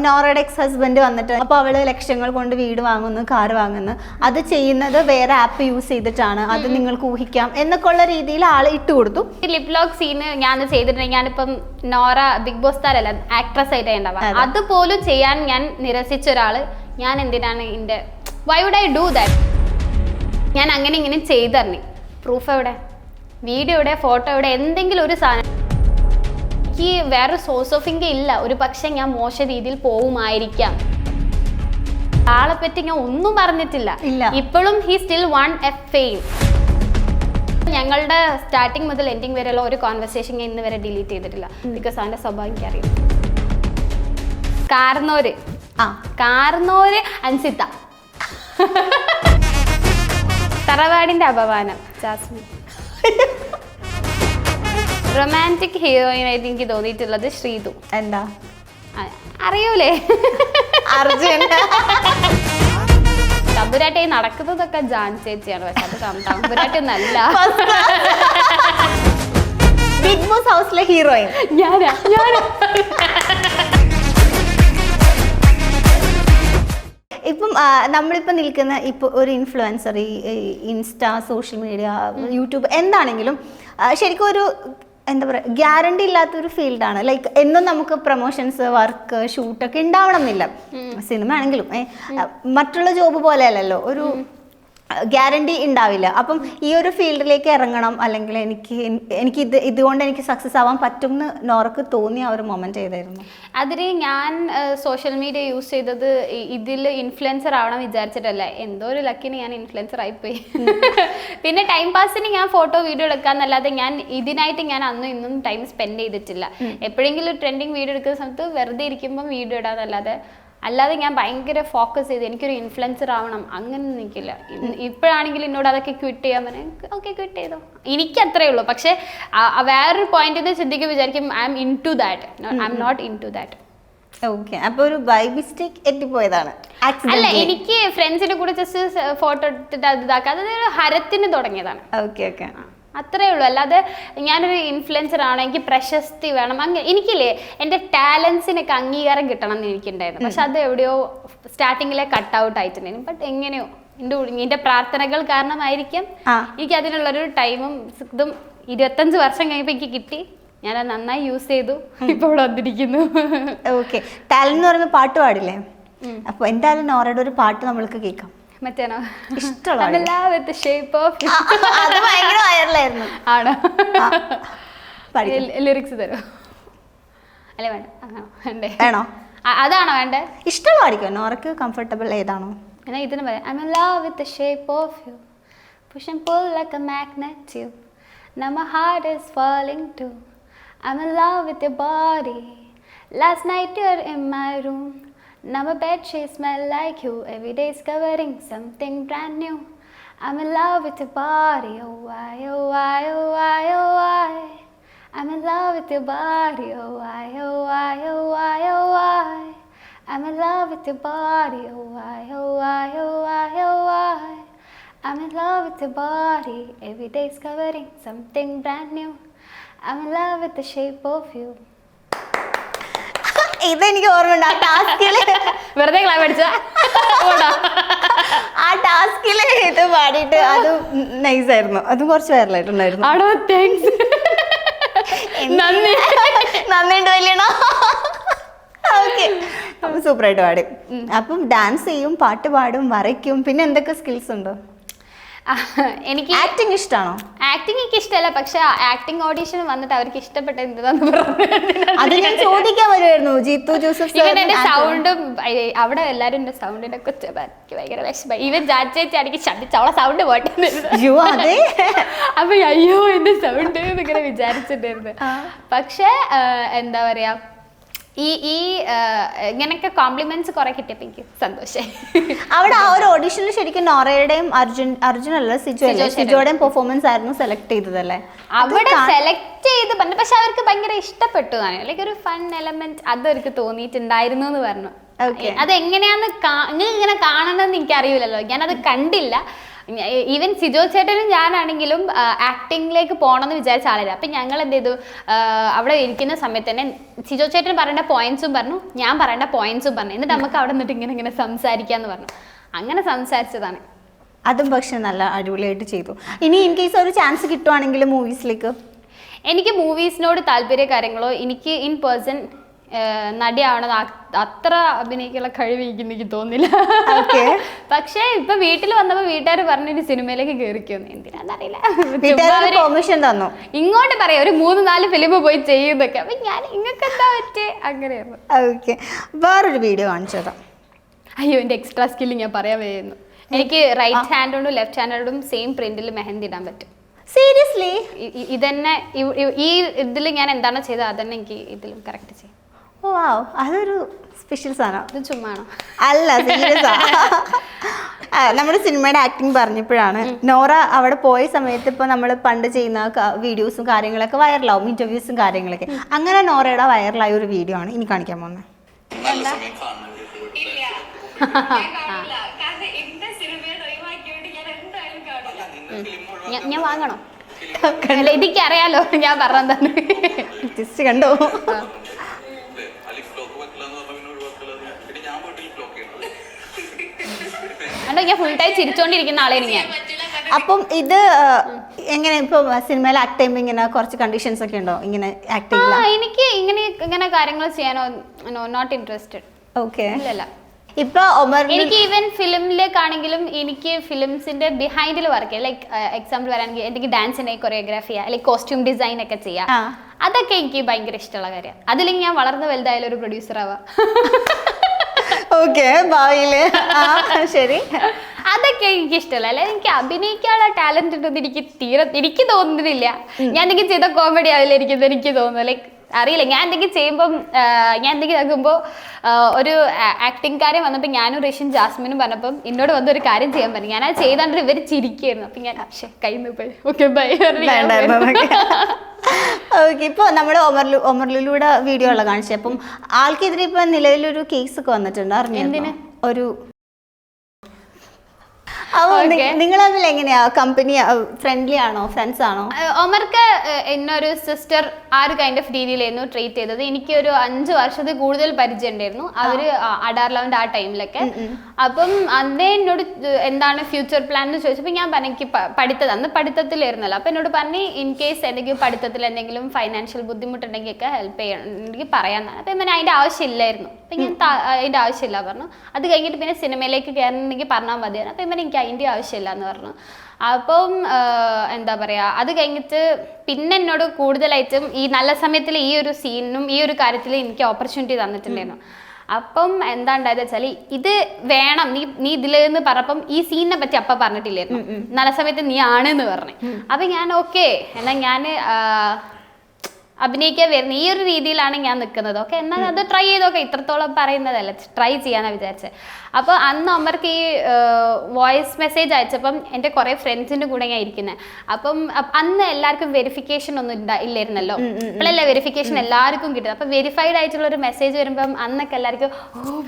നോറയുടെ ex husband വന്നിട്ട് അപ്പോൾ അവള് ലക്ഷങ്ങൾ കൊണ്ട് വീട് വാങ്ങുന്നു, കാർ വാങ്ങുന്നു, അത് ചെയ്യുന്നത് വേറെ ആപ്പ് യൂസ് ചെയ്തിട്ടാണ്, അത് നിങ്ങൾക്ക് ഊഹിക്കാം എന്നൊക്കെ ഉള്ള രീതിയിൽ ആള് ഇട്ട് കൊടുത്തു. ലിപ് ലോക്ക് സീന് ഞാൻ ചെയ്തിട്ടുണ്ടെങ്കിൽ, ഞാനിപ്പം നോറ ബിഗ് ബോസ് താരല്ല ആക്ട്രസ് ആയിട്ട് ഉണ്ടാവുക, അതുപോലും ചെയ്യാൻ ഞാൻ നിരസിച്ച ഒരാള് ഞാൻ എന്തിനാണ് why would I do that? ഞാൻ അങ്ങനെ ഇങ്ങനെ ചെയ്തറിഞ്ഞു. പ്രൂഫ് എവിടെ? വീഡിയോ എവിടെ? ഫോട്ടോ എവിടെ? എന്തെങ്കിലും ഒരു സാധനം. എനിക്ക് വേറെ സോഴ്സ് ഓഫ് ഇൻകം ഇല്ല. ഒരു പക്ഷെ ഞാൻ മോശം രീതിയിൽ പോവുമായിരിക്കാം. ആളെ പറ്റി ഞാൻ ഒന്നും പറഞ്ഞിട്ടില്ല. ഇപ്പോഴും he still one A fame. ഞങ്ങളുടെ സ്റ്റാർട്ടിങ് മുതൽ എൻഡിങ് വരെയുള്ള ഒരു കോൺവെർസേഷൻ ഞാൻ ഇന്ന് വരെ ഡിലീറ്റ് ചെയ്തിട്ടില്ല. ബിക്കോസ് അവൻ്റെ സ്വഭാവം എനിക്കറിയാം. കാർന്നോര് അൻസിത്ത, തറവാടിന്റെ അപമാനം ജാസ്മിൻ. റൊമാൻറ്റിക് ഹീറോയിൻ ആയിട്ട് എനിക്ക് തോന്നിയിട്ടുള്ളത് ശ്രീതു. എന്താ അറിയൂലേ? അർജുൻ. തമ്പുരാട്ടി നടക്കുന്നതൊക്കെ ജാൻ ചേച്ചിയാണ്, പക്ഷെ അത് തമ്പുരാട്ടി ഒന്നല്ല. ബിഗ് ബോസ് ഹൗസിലെ ഹീറോയിൻ ഞാനാ. ഇപ്പം നമ്മളിപ്പോൾ നിൽക്കുന്ന ഇപ്പോൾ ഒരു ഇൻഫ്ലുവൻസർ, ഈ ഇൻസ്റ്റാ, സോഷ്യൽ മീഡിയ, യൂട്യൂബ് എന്താണെങ്കിലും ശരിക്കും ഒരു എന്താ പറയുക, ഗ്യാരണ്ടി ഇല്ലാത്തൊരു ഫീൽഡാണ്. ലൈക്ക് എന്നും നമുക്ക് പ്രൊമോഷൻസ്, വർക്ക്, ഷൂട്ടൊക്കെ ഉണ്ടാവണം എന്നില്ല. സിനിമ ആണെങ്കിലും മറ്റുള്ള ജോബ് പോലെയല്ലല്ലോ, ഒരു ഗ്യാരണ്ടി ഉണ്ടാവില്ല. അപ്പം ഈ ഒരു ഫീൽഡിലേക്ക് ഇറങ്ങണം, അല്ലെങ്കിൽ എനിക്ക് ഇതുകൊണ്ട് എനിക്ക് സക്സസ് ആവാൻ പറ്റും എന്ന് നോറക്ക് തോന്നിയ ഒരു മൊമെന്റ് ഏതായിരുന്നു? അതിന് ഞാൻ സോഷ്യൽ മീഡിയ യൂസ് ചെയ്തത് ഇതിൽ ഇൻഫ്ലുവൻസർ ആവണം വിചാരിച്ചിട്ടല്ല. എന്തോ ഒരു ലക്കിന് ഞാൻ ഇൻഫ്ലുവൻസർ ആയിപ്പോയി. പിന്നെ ടൈം പാസിന് ഞാൻ ഫോട്ടോ വീഡിയോ എടുക്കാന്നല്ലാതെ ഞാൻ ഇതിനായിട്ട് ഞാൻ അന്നും ഇന്നും ടൈം സ്പെൻഡ് ചെയ്തിട്ടില്ല. എപ്പോഴെങ്കിലും ട്രെൻഡിങ് വീഡിയോ എടുക്കുന്ന സമയത്ത് വെറുതെ ഇരിക്കുമ്പോൾ വീഡിയോ അല്ലാതെ ഞാൻ ഭയങ്കര ഫോക്കസ് ചെയ്ത് എനിക്കൊരു ഇൻഫ്ലുവൻസർ ആവണം അങ്ങനെ നിൽക്കില്ല. ഇപ്പോഴാണെങ്കിൽ എന്നോട് അതൊക്കെ ക്വിറ്റ് ചെയ്യാൻ പറഞ്ഞാൽ ഓക്കെ ക്വിറ്റ് ചെയ്തോ, എനിക്ക് അത്രേ ഉള്ളൂ. പക്ഷെ വേറൊരു പോയിന്റ് ചിന്തിക്കും, വിചാരിക്കും I'm in to that, I'm not in to that. Okay, അപ്പോൾ ഒരു ബൈ മിസ്റ്റേക്ക് എത്തിപ്പോയതാണ്. അല്ല, എനിക്ക് ഫ്രണ്ട്സിന്റെ കൂടെ ജസ്റ്റ് ഫോട്ടോ എടുത്തിട്ട് അത് ഇതാക്കുക, അതൊരു ഹരത്തിന് തുടങ്ങിയതാണ്. ഓക്കെ ഓക്കെ, അത്രേ ഉള്ളൂ. അല്ലാതെ ഞാനൊരു ഇൻഫ്ലുവൻസർ ആണ്, എനിക്ക് പ്രശസ്തി വേണം, അങ്ങനെ എനിക്കില്ലേ എൻ്റെ ടാലൻസിനൊക്കെ അംഗീകാരം കിട്ടണം എന്ന് എനിക്കുണ്ടായിരുന്നു. പക്ഷെ അത് എവിടെയോ സ്റ്റാർട്ടിങ്ങിലെ കട്ട് ഔട്ട് ആയിട്ടുണ്ടായിരുന്നു. ബട്ട് എങ്ങനെയോ എൻ്റെ പ്രാർത്ഥനകൾ കാരണമായിരിക്കും എനിക്ക് അതിനുള്ളൊരു ടൈമും ഇതും 25 വർഷം കഴിയുമ്പോൾ എനിക്ക് കിട്ടി. ഞാനത് നന്നായി യൂസ് ചെയ്തു, ഇപ്പോൾ ഇവിടെ വന്നിരിക്കുന്നു. ഓക്കെ, ടാലന്റ് എന്ന് പറയുമ്പോൾ പാട്ട് പാടില്ലേ? അപ്പോൾ എന്തായാലും നോറയുടെ ഒരു പാട്ട് നമ്മൾക്ക് കേൾക്കാം. മറ്റേനോ ഇഷ്ടമുള്ള ആണോ? ലിറിക്സ് തരോ? അല്ലെ വേണോ? അതാണോ വേണ്ടേ? ഇഷ്ടമുള്ള പാടിക്കോ, നോറക്ക് കംഫർട്ടബിൾ ഏതാണോ? എന്നാ ഇതിന് പറയാം. I'm in love with the shape of you, push and pull like a magnet too, now my heart is falling too, I'm in love with your body, last night you were in my room, now my bed sheets smell like you, every day's covering something brand new, I'm in love with your body, oh why, oh why, oh why, oh why, I'm in love with your body, oh why, oh why, oh why, oh why, I'm in love with your body, oh why, oh why, oh why, oh why, I'm in love with your body, every day's covering something brand new, I'm in love with the shape of you. ഇതെനിക്ക് ഓർമ്മയുണ്ട്, ആ ടാസ്കില് വെറുതെ class ആ ടാസ്കില് ഇത് പാടിയിട്ട് അത് nice ആയിരുന്നു. അതും കുറച്ച് വൈറലായിട്ടുണ്ടായിരുന്നു. നന്ദിയുണ്ട് വലിയണോ? ഓക്കെ, അപ്പൊ സൂപ്പറായിട്ട് പാടി. അപ്പം ഡാൻസ് ചെയ്യും, പാട്ട് പാടും, വരയ്ക്കും, പിന്നെ എന്തൊക്കെ സ്കിൽസ് ഉണ്ടോ? എനിക്ക് ആക്ടിങ് ഇഷ്ടമാണോ? ആക്ടിങ് എനിക്ക് ഇഷ്ടമല്ല, പക്ഷെ ആക്ടിങ് ഓഡീഷൻ വന്നിട്ട് അവർക്ക് ഇഷ്ടപ്പെട്ട എന്താന്ന് പറഞ്ഞു. അത് ഞാൻ ചോദിക്കാൻ വരുമായിരുന്നു. ജീത്തു ജോസഫ് എന്റെ സൗണ്ടും അവിടെ എല്ലാരും എന്റെ സൗണ്ടിനെ കുറിച്ച് ഭയങ്കര വിഷമം. ഈവൻ ജാച്ചേച്ചി അടിക്ക് ചടിച്ചവളെ സൗണ്ട് പോട്ടെ, അപ്പൊ അയ്യോ എന്റെ സൗണ്ട് എന്നിങ്ങനെ വിചാരിച്ചിട്ടുണ്ടായിരുന്നു. പക്ഷെ എന്താ പറയാ, ഈ ഇങ്ങനൊക്കെ കോംപ്ലിമെന്റ്സ് കുറെ കിട്ടിയപ്പോ എനിക്ക് സന്തോഷായി. അവിടെ ആ ഒരു ഓഡിഷനിൽ ശരിക്കും നോറയുടെയും അർജുനല്ല സിജോയുടെയും പെർഫോമൻസ് ആയിരുന്നു സെലക്ട് ചെയ്തതല്ലേ? അവിടെ സെലക്ട് ചെയ്ത് പറഞ്ഞു, പക്ഷെ അവർക്ക് ഭയങ്കര ഇഷ്ടപ്പെട്ടു. ലൈക്ക് ഒരു ഫൺ എലമെന്റ് അത് അവർക്ക് തോന്നിയിട്ടുണ്ടായിരുന്നു എന്ന് പറഞ്ഞു. അത് എങ്ങനെയാന്ന് ഇങ്ങനെ കാണണമെന്ന് എനിക്ക് അറിയില്ലല്ലോ, ഞാനത് കണ്ടില്ല. ഈവൻ സിജോ ചേട്ടനും ഞാനാണെങ്കിലും ആക്ടിങ്ങിലേക്ക് പോകണമെന്ന് വിചാരിച്ച ആളില്ല. അപ്പം ഞങ്ങൾ എന്ത് ചെയ്തു, അവിടെ ഇരിക്കുന്ന സമയത്ത് തന്നെ സിജോ ചേട്ടൻ പറയേണ്ട പോയിന്റ്സും പറഞ്ഞു, ഞാൻ പറയേണ്ട പോയിന്റ്സും പറഞ്ഞു. എന്നിട്ട് നമുക്ക് അവിടെ നിന്നിട്ട് ഇങ്ങനെ സംസാരിക്കാമെന്ന് പറഞ്ഞു. അങ്ങനെ സംസാരിച്ചതാണ്. അതും പക്ഷെ നല്ല അടിപൊളിയായിട്ട് ചെയ്തു. ഇനി ഇൻ കേസ് ഒരു ചാൻസ് കിട്ടുവാണെങ്കിൽ മൂവീസിലേക്ക്? എനിക്ക് മൂവീസിനോട് താല്പര്യ കാര്യങ്ങളോ, എനിക്ക് ഇൻ പേഴ്സൺ നടിയാവണത് അത്ര അഭിനയിക്കാനുള്ള കഴിവ് എനിക്ക് തോന്നില്ല. പക്ഷെ ഇപ്പൊ വീട്ടിൽ വന്നപ്പോ വീട്ടുകാർ പറഞ്ഞു സിനിമയിലേക്ക് കയറിക്കോന്ന്. എന്തിനാന്നറിയില്ല, പെർമിഷൻ തന്നു. ഇങ്ങോട്ട് പറയാം ഒരു 3-4 ഫിലിം പോയി ചെയ്യുന്നൊക്കെ. അപ്പൊ ഞാൻ ഇങ്ങക്ക് എന്താ പറ്റേ അങ്ങനെയായിരുന്നു. ഓക്കെ, വേറൊരു വീഡിയോ കാണിച്ചതാ. അയ്യോ, എന്റെ എക്സ്ട്രാ സ്കില്ല് ഞാൻ പറയാൻ വരുന്നു. എനിക്ക് റൈറ്റ് ഹാൻഡോടും ലെഫ്റ്റ് ഹാൻഡോടും സെയിം പ്രിന്റിൽ മെഹന്തി ഇടാൻ പറ്റും. സീരിയസ്ലി? ഇതന്നെ ഈ ഇതിൽ ഞാൻ എന്താണോ ചെയ്തത് അതന്നെ എനിക്ക് ഇതിലും കറക്റ്റ് ചെയ്യും. ഓ വാവ്, അതൊരു സ്പെഷ്യൽ സാധനം. ഇത് ചുമ്മാണോ? അല്ല, സീരിയസ്. നമ്മുടെ സിനിമയുടെ ആക്ടിങ് പറഞ്ഞപ്പോഴാണ് നോറ അവിടെ പോയ സമയത്ത് ഇപ്പൊ നമ്മൾ പണ്ട് ചെയ്യുന്ന വീഡിയോസും കാര്യങ്ങളൊക്കെ വൈറലാവും, ഇന്റർവ്യൂസും കാര്യങ്ങളൊക്കെ. അങ്ങനെ നോറയുടെ വൈറലായ ഒരു വീഡിയോ ആണ് ഇനി കാണിക്കാൻ പോകുന്നത്. ഞാൻ വാങ്ങണോ? ഇതിക്ക് അറിയാലോ ഞാൻ പറഞ്ഞതാണ്. ജസ്റ്റ് കണ്ടോ? കണ്ടോ, ഞാൻ ഫുൾ ടൈം ചിരിച്ചോണ്ടിരിക്കുന്ന ആളാണ് ഞാൻ. അപ്പം ഇത് എങ്ങനെ ഇപ്പൊ സിനിമയിൽ ആക്ട് ചെയ്യുമ്പോൾ ഇങ്ങനെ കുറച്ച് കണ്ടീഷൻസ് ഒക്കെ ഉണ്ടോ ഇങ്ങനെ ആക്ട് ചെയ്യാൻ? എനിക്ക് ഇങ്ങനെ കാര്യങ്ങൾ ചെയ്യാനോ നോട്ട് ഇൻട്രസ്റ്റഡ്. ഓക്കെ. ഇല്ലല്ല. ഇപ്പൊ എനിക്ക് ഈവൻ ഫിലിമിലേക്കാണെങ്കിലും എനിക്ക് ഫിലിംസിന്റെ ബിഹൈൻഡിൽ വർക്ക് ചെയ്യാം. ലൈക്ക് എക്സാമ്പിൾ പറയാണെങ്കിൽ എനിക്ക് ഡാൻസിനെ കൊറിയോഗ്രാഫി ചെയ്യാം, അല്ലെങ്കിൽ കോസ്റ്റ്യൂം ഡിസൈൻ ഒക്കെ ചെയ്യാം. അതൊക്കെ എനിക്ക് ഭയങ്കര ഇഷ്ടമുള്ള കാര്യം. അതിലെങ്കിൽ ഞാൻ വളർന്ന് വലുതായാലും ഒരു പ്രൊഡ്യൂസർ ആവാം. ഓക്കെ, ഭാവിയില്. ശരി, അതൊക്കെ എനിക്ക് ഇഷ്ടമല്ല. അല്ലെ എനിക്ക് അഭിനയിക്കാനുള്ള ടാലന്റ് ഉണ്ടെന്ന് എനിക്ക് തോന്നുന്നില്ല. ഞാൻ എന്തെങ്കിലും ചെയ്ത കോമഡി ആവില്ല എനിക്ക് തോന്നുന്നു. ലൈക്ക് അറിയില്ല, ഞാൻ എന്തെങ്കിലും ചെയ്യുമ്പം ഞാൻ എന്തെങ്കിലും ആക്കുമ്പോൾ ഒരു ആക്ടിങ്കാരൻ വന്നപ്പോൾ ഞാനും റഷ്യൻ ജാസ്മിനും പറഞ്ഞപ്പം എന്നോട് വന്നൊരു കാര്യം ചെയ്യാൻ പറഞ്ഞു. ഞാൻ അത് ചെയ്താണ്ട് ഇവർ ചിരിക്കുകയായിരുന്നു. അപ്പം ഞാൻ കയ്യിൽ പോയി ഓക്കെ ബൈ. ഓക്കെ, ഇപ്പൊ നമ്മുടെ ഒമർലിലൂടെ വീഡിയോ ഉള്ള കാണിച്ചത്. അപ്പം ആൾക്കെതിരെ ഇപ്പൊ നിലവിലൊരു കേസ് ഒക്കെ വന്നിട്ടുണ്ട്, അറിഞ്ഞു? ഒരു നിങ്ങൾ തമ്മിൽ എങ്ങനെയാ? കമ്പനി ഫ്രണ്ട്ലി ആണോ, ഫ്രണ്ട്സ് ആണോ? ഒമർക്ക് എന്നൊരു സിസ്റ്റർ ആ ഒരു കൈൻഡ് ഓഫ് രീതിയിലായിരുന്നു ട്രീറ്റ് ചെയ്തത്. എനിക്ക് ഒരു 5 വർഷത്തിൽ കൂടുതൽ പരിചയം ഉണ്ടായിരുന്നു അവര് അഡാർ ലെവലിന്റെ ആ ടൈമിലൊക്കെ. അപ്പം അന്നേ എന്നോട് എന്താണ് ഫ്യൂച്ചർ പ്ലാൻ എന്ന് ചോദിച്ചപ്പോൾ ഞാൻ പറഞ്ഞു എനിക്ക് അന്ന് പഠിത്തത്തിലായിരുന്നല്ലോ. അപ്പൊ എന്നോട് പറഞ്ഞു ഇൻ കേസ് എന്തെങ്കിലും പഠിത്തത്തിൽ എന്തെങ്കിലും ഫൈനാൻഷ്യൽ ബുദ്ധിമുട്ടുണ്ടെങ്കിൽ ഒക്കെ ഹെൽപ്പ് ചെയ്യണം, എനിക്ക് പറയാന്നാണ്. അപ്പൊ ഞാൻ അതിന്റെ ആവശ്യമില്ലായിരുന്നു. അപ്പൊ ഞാൻ അതിന്റെ ആവശ്യമില്ല പറഞ്ഞു. അത് കഴിഞ്ഞിട്ട് പിന്നെ സിനിമയിലേക്ക് കയറണമെങ്കിൽ പറഞ്ഞാൽ മതിയാണ്. അപ്പൊ എനിക്ക് അതിൻ്റെ ആവശ്യമില്ല എന്ന് പറഞ്ഞു. അപ്പം എന്താ പറയുക, അത് കഴിഞ്ഞിട്ട് പിന്നെ എന്നോട് കൂടുതലായിട്ടും ഈ നല്ല സമയത്തിൽ ഈ ഒരു സീനും ഈ ഒരു കാര്യത്തിൽ എനിക്ക് ഓപ്പർച്യൂണിറ്റി തന്നിട്ടുണ്ടായിരുന്നു. അപ്പം എന്താ ഉണ്ടായത് വെച്ചാൽ ഇത് വേണം നീ ഇതിലെന്ന് പറഞ്ഞപ്പം ഈ സീനിനെ പറ്റി അപ്പ പറഞ്ഞിട്ടില്ലായിരുന്നു. നല്ല സമയത്ത് നീ ആണെന്ന് പറഞ്ഞു. അപ്പം ഞാൻ ഓക്കെ എന്നാൽ ഞാൻ അഭിനയിക്കാൻ വരുന്നത് ഈ ഒരു രീതിയിലാണ് ഞാൻ നിൽക്കുന്നത്. ഓക്കെ, എന്നാൽ അത് ട്രൈ ചെയ്തോക്കെ, ഇത്രത്തോളം പറയുന്നതല്ല, ട്രൈ ചെയ്യാനാണ് വിചാരിച്ചത്. അപ്പോൾ അന്ന് അമ്മർക്ക് ഈ വോയിസ് മെസ്സേജ് അയച്ചപ്പം എൻ്റെ കുറേ ഫ്രണ്ട്സിൻ്റെ കൂടെ ഞാൻ ഇരിക്കുന്നത്. അപ്പം അന്ന് എല്ലാവർക്കും വെരിഫിക്കേഷൻ ഒന്നും ഇല്ലായിരുന്നല്ലോ. ഇപ്പോഴല്ലേ വെരിഫിക്കേഷൻ എല്ലാവർക്കും കിട്ടുന്നത്. അപ്പം വെരിഫൈഡ് ആയിട്ടുള്ള ഒരു മെസ്സേജ് വരുമ്പം അന്നൊക്കെ എല്ലാവർക്കും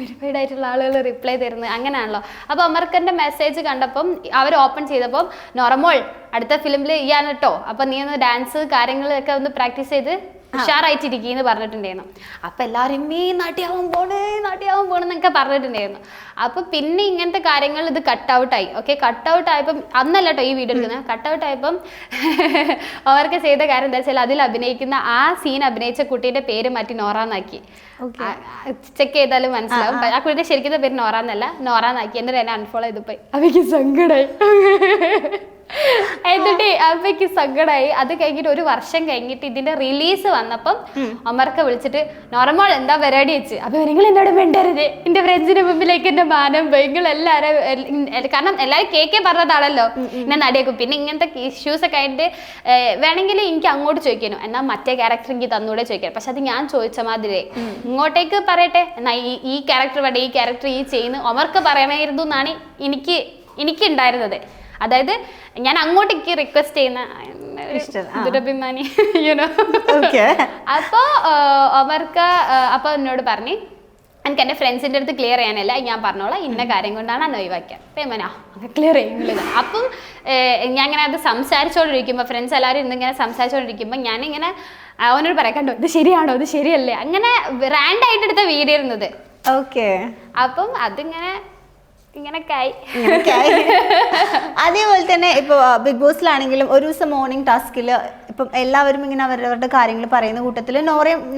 വെരിഫൈഡ് ആയിട്ടുള്ള ആളുകൾ റിപ്ലൈ തരുന്നത് അങ്ങനെയാണല്ലോ. അപ്പോൾ അമ്മർക്കെൻ്റെ മെസ്സേജ് കണ്ടപ്പം അവർ ഓപ്പൺ ചെയ്തപ്പം നോർമൽ അടുത്ത ഫിലിമിൽ ചെയ്യാൻ കേട്ടോ, അപ്പം നീ ഒന്ന് ഡാൻസ് കാര്യങ്ങളൊക്കെ ഒന്ന് പ്രാക്ടീസ് ചെയ്ത് ഉഷാറായിട്ടിരിക്കുന്നു പറഞ്ഞിട്ടുണ്ടായിരുന്നു. അപ്പൊ എല്ലാവരും നടിയാവാൻ പോണെന്നൊക്കെ പറഞ്ഞിട്ടുണ്ടായിരുന്നു. അപ്പൊ പിന്നെ ഇങ്ങനത്തെ കാര്യങ്ങൾ ഇത് കട്ടൗട്ടായി. ഓക്കെ, കട്ടൗട്ട് ആയപ്പം അന്നല്ല കേട്ടോ ഈ വീഡിയോ എടുക്കുന്നത്. കട്ടൗട്ട് ആയപ്പം അവർക്ക് ചെയ്ത കാര്യം എന്താ വെച്ചാൽ അതിൽ അഭിനയിക്കുന്ന ആ സീൻ അഭിനയിച്ച കുട്ടീന്റെ പേര് മാറ്റി നോറാന്നാക്കി. ചെക്ക് ചെയ്താലും മനസ്സിലാവും. ആ കുട്ടിയുടെ ശരിക്കും പേര് നോറാന്നല്ല, നോറാന്നാക്കി. എന്നിട്ട് എന്നെ അൺഫോളോ ചെയ്ത് പോയി. അവയ്ക്ക് സങ്കടമായി. എന്നിട്ട് അമ്മയ്ക്ക് സങ്കടമായി. അത് കഴിഞ്ഞിട്ട് 1 വർഷം കഴിഞ്ഞിട്ട് ഇതിന്റെ റിലീസ് വന്നപ്പം അമ്മർക്ക് വിളിച്ചിട്ട് നോർമൽ എന്താ പരിപാടി വെച്ച്. അപ്പൊ നിങ്ങൾ എന്നോട് മിണ്ടരുത്, എന്റെ ഫ്രണ്ട്സിന്റെ മുമ്പിലേക്ക് എന്റെ മാനം പോയി. നിങ്ങൾ എല്ലാവരും കാരണം എല്ലാവരും കേക്കേ പറഞ്ഞതാണല്ലോ എന്നെ നടിയാക്കും. പിന്നെ ഇങ്ങനത്തെ ഇഷ്യൂസ് ഒക്കെ ആയിട്ട് വേണമെങ്കിൽ എനിക്ക് അങ്ങോട്ട് ചോദിക്കാനോ എന്നാൽ മറ്റേ ക്യാരക്ടർ എനിക്ക് തന്നൂടെ ചോദിക്കാം. പക്ഷെ അത് ഞാൻ ചോദിച്ച മാതിരി ഇങ്ങോട്ടേക്ക് പറയട്ടെ എന്നാ ഈ ക്യാരക്ടർ വേണ്ട, ഈ ക്യാരക്ടർ ഈ ചെയ്യുന്നു അമർക്ക് പറയണമായിരുന്നു എന്നാണ് എനിക്ക് ഉണ്ടായിരുന്നത്. അതായത് ഞാൻ അങ്ങോട്ടേക്ക് റിക്വസ്റ്റ് ചെയ്യുന്ന ദുരഭിമാനി യുനോ. അപ്പൊ അവർക്ക് അപ്പൊ എന്നോട് പറഞ്ഞു എനിക്ക് എൻ്റെ ഫ്രണ്ട്സിൻ്റെ അടുത്ത് ക്ലിയർ ചെയ്യാനല്ല, ഞാൻ പറഞ്ഞോളാം ഇന്ന കാര്യം കൊണ്ടാണ് അന്ന് ഒഴിവാക്കിയത്. പേമനാ ക്ലിയർ ചെയ്യുന്നത്. അപ്പം ഞാൻ ഇങ്ങനെ അത് സംസാരിച്ചുകൊണ്ടിരിക്കുമ്പോൾ ഫ്രണ്ട്സ് എല്ലാവരും ഇന്നിങ്ങനെ സംസാരിച്ചുകൊണ്ടിരിക്കുമ്പോൾ ഞാനിങ്ങനെ അവനോട് പറയാം, കണ്ടോ ഇത് ശരിയാണോ ഇത് ശരിയല്ലേ, അങ്ങനെ റാൻഡായിട്ട് എടുത്ത വീഡിയോ ഇരുന്നത്. ഓക്കെ. അപ്പം അതിങ്ങനെ ഇങ്ങനൊക്കെ ആയി. അതേപോലെ തന്നെ ഇപ്പൊ ബിഗ് ബോസിലാണെങ്കിലും ഒരു ദിവസം മോർണിംഗ് ടാസ്കിൽ ഇപ്പം എല്ലാവരും ഇങ്ങനെ അവരവരുടെ കാര്യങ്ങൾ പറയുന്ന കൂട്ടത്തിൽ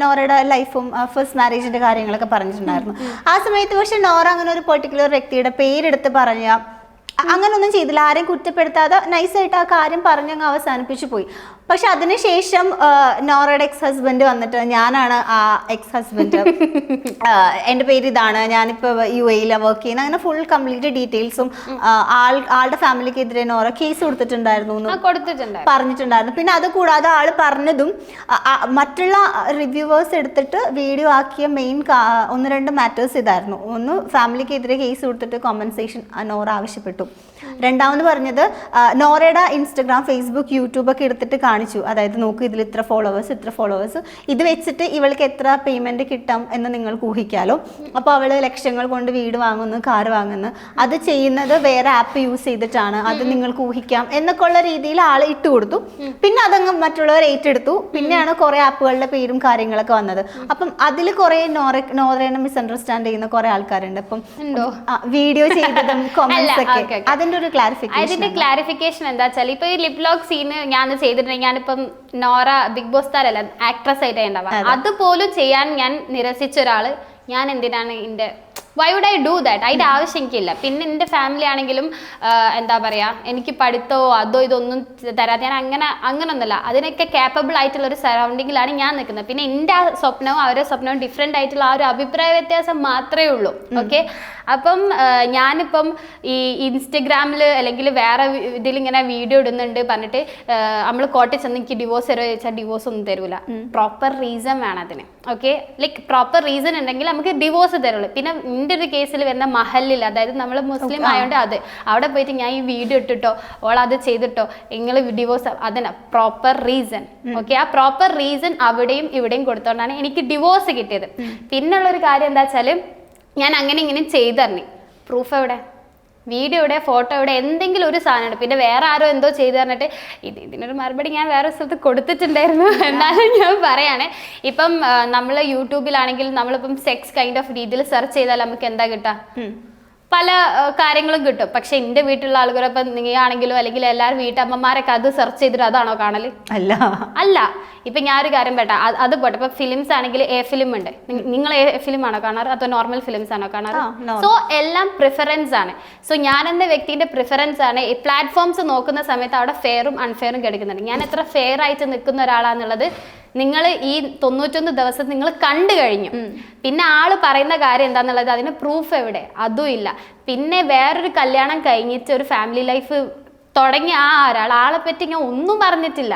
നോറയുടെ ലൈഫും ഫസ്റ്റ് മാരേജിന്റെ കാര്യങ്ങളൊക്കെ പറഞ്ഞിട്ടുണ്ടായിരുന്നു. ആ സമയത്ത് പക്ഷെ നോറ അങ്ങനെ ഒരു പെർട്ടിക്കുലർ വ്യക്തിയുടെ പേരെടുത്ത് പറഞ്ഞ അങ്ങനൊന്നും ചെയ്തില്ല, ആരെയും കുറ്റപ്പെടുത്താതെ നൈസായിട്ട് ആ കാര്യം പറഞ്ഞങ്ങ് അവസാനിപ്പിച്ചു പോയി. പക്ഷെ അതിനുശേഷം നോറയുടെ എക്സ് ഹസ്ബൻഡ് വന്നിട്ട്, ഞാനാണ് ആ എക്സ് ഹസ്ബൻഡ്, എൻ്റെ പേര് ഇതാണ്, ഞാനിപ്പോൾ UAE വർക്ക് ചെയ്യുന്ന, അങ്ങനെ ഫുൾ കംപ്ലീറ്റ് ഡീറ്റെയിൽസും ആളുടെ ഫാമിലിക്കെതിരെ നോറ കേസ് കൊടുത്തിട്ടുണ്ടായിരുന്നു എന്ന് പറഞ്ഞിട്ടുണ്ടായിരുന്നു. പിന്നെ അത് കൂടാതെ ആള് പറഞ്ഞതും മറ്റുള്ള റിവ്യൂവേഴ്സ് എടുത്തിട്ട് വീഡിയോ ആക്കിയ മെയിൻ 1-2 മാറ്റേഴ്സ് ഇതായിരുന്നു. ഒന്ന്, ഫാമിലിക്കെതിരെ കേസ് കൊടുത്തിട്ട് കോമ്പൻസേഷൻ നോറ ആവശ്യപ്പെട്ടു. രണ്ടാമത് പറഞ്ഞത് നോറയുടെ ഇൻസ്റ്റഗ്രാം, ഫേസ്ബുക്ക്, യൂട്യൂബ് ഒക്കെ എടുത്തിട്ട് കാണിച്ചു. അതായത് നോക്കൂ, ഇതിൽ ഇത്ര ഫോളോവേഴ്സ്, ഇത് വെച്ചിട്ട് ഇവൾക്ക് എത്ര പേയ്മെന്റ് കിട്ടാം എന്ന് നിങ്ങൾക്ക് ഊഹിക്കാലോ. അപ്പോൾ അവള് ലക്ഷങ്ങൾ കൊണ്ട് വീട് വാങ്ങുന്നു, കാർ വാങ്ങുന്നു, അത് ചെയ്യുന്നത് വേറെ ആപ്പ് യൂസ് ചെയ്തിട്ടാണ്, അത് നിങ്ങൾക്ക് ഊഹിക്കാം എന്നൊക്കെ ഉള്ള രീതിയിൽ ആള് ഇട്ട് കൊടുത്തു. പിന്നെ അതങ്ങ് മറ്റുള്ളവർ ഏറ്റെടുത്തു. പിന്നെയാണ് കുറെ ആപ്പുകളുടെ പേരും കാര്യങ്ങളൊക്കെ വന്നത്. അപ്പം അതിൽ കുറെ നോറേനെ മിസ്അണ്ടർസ്റ്റാൻഡ് ചെയ്യുന്ന കുറെ ആൾക്കാരുണ്ട്. അപ്പം വീഡിയോ ചെയ്തതും കൊമന്റ്സ് ഒക്കെ, അതിന്റെ ഒരു ക്ലാരിഫിക്കേഷൻ എന്താ വെച്ചാൽ, ഇപ്പൊ ഈ ലിപ് ലോക്ക് സീന് ഞാൻ ചെയ്തിട്ടുണ്ടെങ്കിൽ, ഞാനിപ്പം നോറ ബിഗ് ബോസ് താരല്ല, ആക്ട്രസ് ആയിട്ട് ഉണ്ടാവുക, അതുപോലും ചെയ്യാൻ ഞാൻ നിരസിച്ച ഒരാള് ഞാൻ എന്തിനാണ് why would I do that? അതിൻ്റെ ആവശ്യം എനിക്കില്ല. പിന്നെ എൻ്റെ ഫാമിലി ആണെങ്കിലും എന്താ പറയുക, എനിക്ക് പഠിത്തമോ അതോ ഇതൊന്നും തരാതെ ഞാൻ അങ്ങനൊന്നുമല്ല. അതിനൊക്കെ കേപ്പബിൾ ആയിട്ടുള്ള ഒരു സറൗണ്ടിങ്ങിലാണ് ഞാൻ നിൽക്കുന്നത്. പിന്നെ എൻ്റെ സ്വപ്നവും അവരുടെ സ്വപ്നവും ഡിഫറെൻ്റ് ആയിട്ടുള്ള ആ ഒരു അഭിപ്രായ വ്യത്യാസം മാത്രമേ ഉള്ളൂ. ഓക്കെ. അപ്പം ഞാനിപ്പം ഈ ഇൻസ്റ്റഗ്രാമിൽ അല്ലെങ്കിൽ വേറെ ഇതിലിങ്ങനെ വീഡിയോ ഇടുന്നുണ്ട് പറഞ്ഞിട്ട് നമ്മൾ കോട്ടയം ചെന്ന് എനിക്ക് ഡിവോഴ്സ് തരുമോ ചോദിച്ചാൽ ഡിവോഴ്സ് ഒന്നും തരൂല. പ്രോപ്പർ റീസൺ വേണം അതിന്. ഓക്കെ. ലൈക്ക് പ്രോപ്പർ റീസൺ ഉണ്ടെങ്കിൽ നമുക്ക് ഡിവോഴ്സ് തരുള്ളൂ. പിന്നെ എൻ്റെ ഒരു കേസിൽ വരുന്ന മഹലിൽ, അതായത് നമ്മൾ മുസ്ലിം ആയതുകൊണ്ട് അത് അവിടെ പോയിട്ട് ഞാൻ ഈ വീഡിയോ ഇട്ടിട്ടോ ഓളത് ചെയ്തിട്ടോ നിങ്ങൾ ഡിവോഴ്സ്, അതിന് പ്രോപ്പർ റീസൺ. ഓക്കെ. ആ പ്രോപ്പർ റീസൺ അവിടെയും ഇവിടെയും കൊടുത്തോണ്ടാണ് എനിക്ക് ഡിവോഴ്സ് കിട്ടിയത്. പിന്നുള്ളൊരു കാര്യം എന്താ വെച്ചാൽ, ഞാൻ അങ്ങനെ ഇങ്ങനെ ചെയ്തറിഞ്ഞു, പ്രൂഫ് എവിടെ, വീഡിയോ എവിടെ, ഫോട്ടോ എവിടെ, എന്തെങ്കിലും ഒരു സാധനമുണ്ട്. പിന്നെ വേറെ ആരോ എന്തോ ചെയ്തു പറഞ്ഞിട്ട് ഇതിനൊരു മറുപടി ഞാൻ വേറെ സ്ഥലത്ത് കൊടുത്തിട്ടുണ്ടായിരുന്നു. എന്നാലും ഞാൻ പറയാണ്, ഇപ്പം നമ്മൾ യൂട്യൂബിലാണെങ്കിൽ നമ്മളിപ്പം സെക്സ് കൈൻഡ് ഓഫ് രീതിയിൽ സെർച്ച് ചെയ്താൽ നമുക്ക് എന്താ കിട്ടുക, പല കാര്യങ്ങളും കിട്ടും. പക്ഷെ എൻ്റെ വീട്ടിലുള്ള ആളുകൾ, ഇപ്പം നീയാണെങ്കിലും അല്ലെങ്കിൽ എല്ലാവരും വീട്ടമ്മമാരൊക്കെ അത് സെർച്ച് ചെയ്തിട്ട് അതാണോ കാണല്? അല്ല. ഇപ്പം ഞാനൊരു കാര്യം പെട്ടാ, അത് പോട്ടെ. ഇപ്പം ഫിലിംസ് ആണെങ്കിൽ എ ഫിലിം ഉണ്ട്. നിങ്ങൾ എ ഫിലിം ആണോ കാണാറ് അതോ നോർമൽ ഫിലിംസ് ആണോ കാണാറ്? സോ എല്ലാം പ്രിഫറൻസ് ആണ്. സോ ഞാൻ എന്ന വ്യക്തിൻ്റെ പ്രിഫറൻസ് ആണ്. ഈ പ്ലാറ്റ്ഫോംസ് നോക്കുന്ന സമയത്ത് അവിടെ ഫെയറും അൺഫെയറും കിടക്കുന്നുണ്ട്. ഞാൻ എത്ര ഫെയർ ആയിട്ട് നിൽക്കുന്ന ഒരാളാന്നുള്ളത് നിങ്ങൾ ഈ 91 ദിവസം നിങ്ങൾ കണ്ടു കഴിഞ്ഞു. പിന്നെ ആള് പറയുന്ന കാര്യം എന്താന്നുള്ളത്, അതിന് പ്രൂഫ് എവിടെ? അതും ഇല്ല. പിന്നെ വേറൊരു കല്യാണം കഴിഞ്ഞിട്ട് ഒരു ഫാമിലി ലൈഫ് തുടങ്ങിയ ആളെ പറ്റി ഞാൻ ഒന്നും പറഞ്ഞിട്ടില്ല.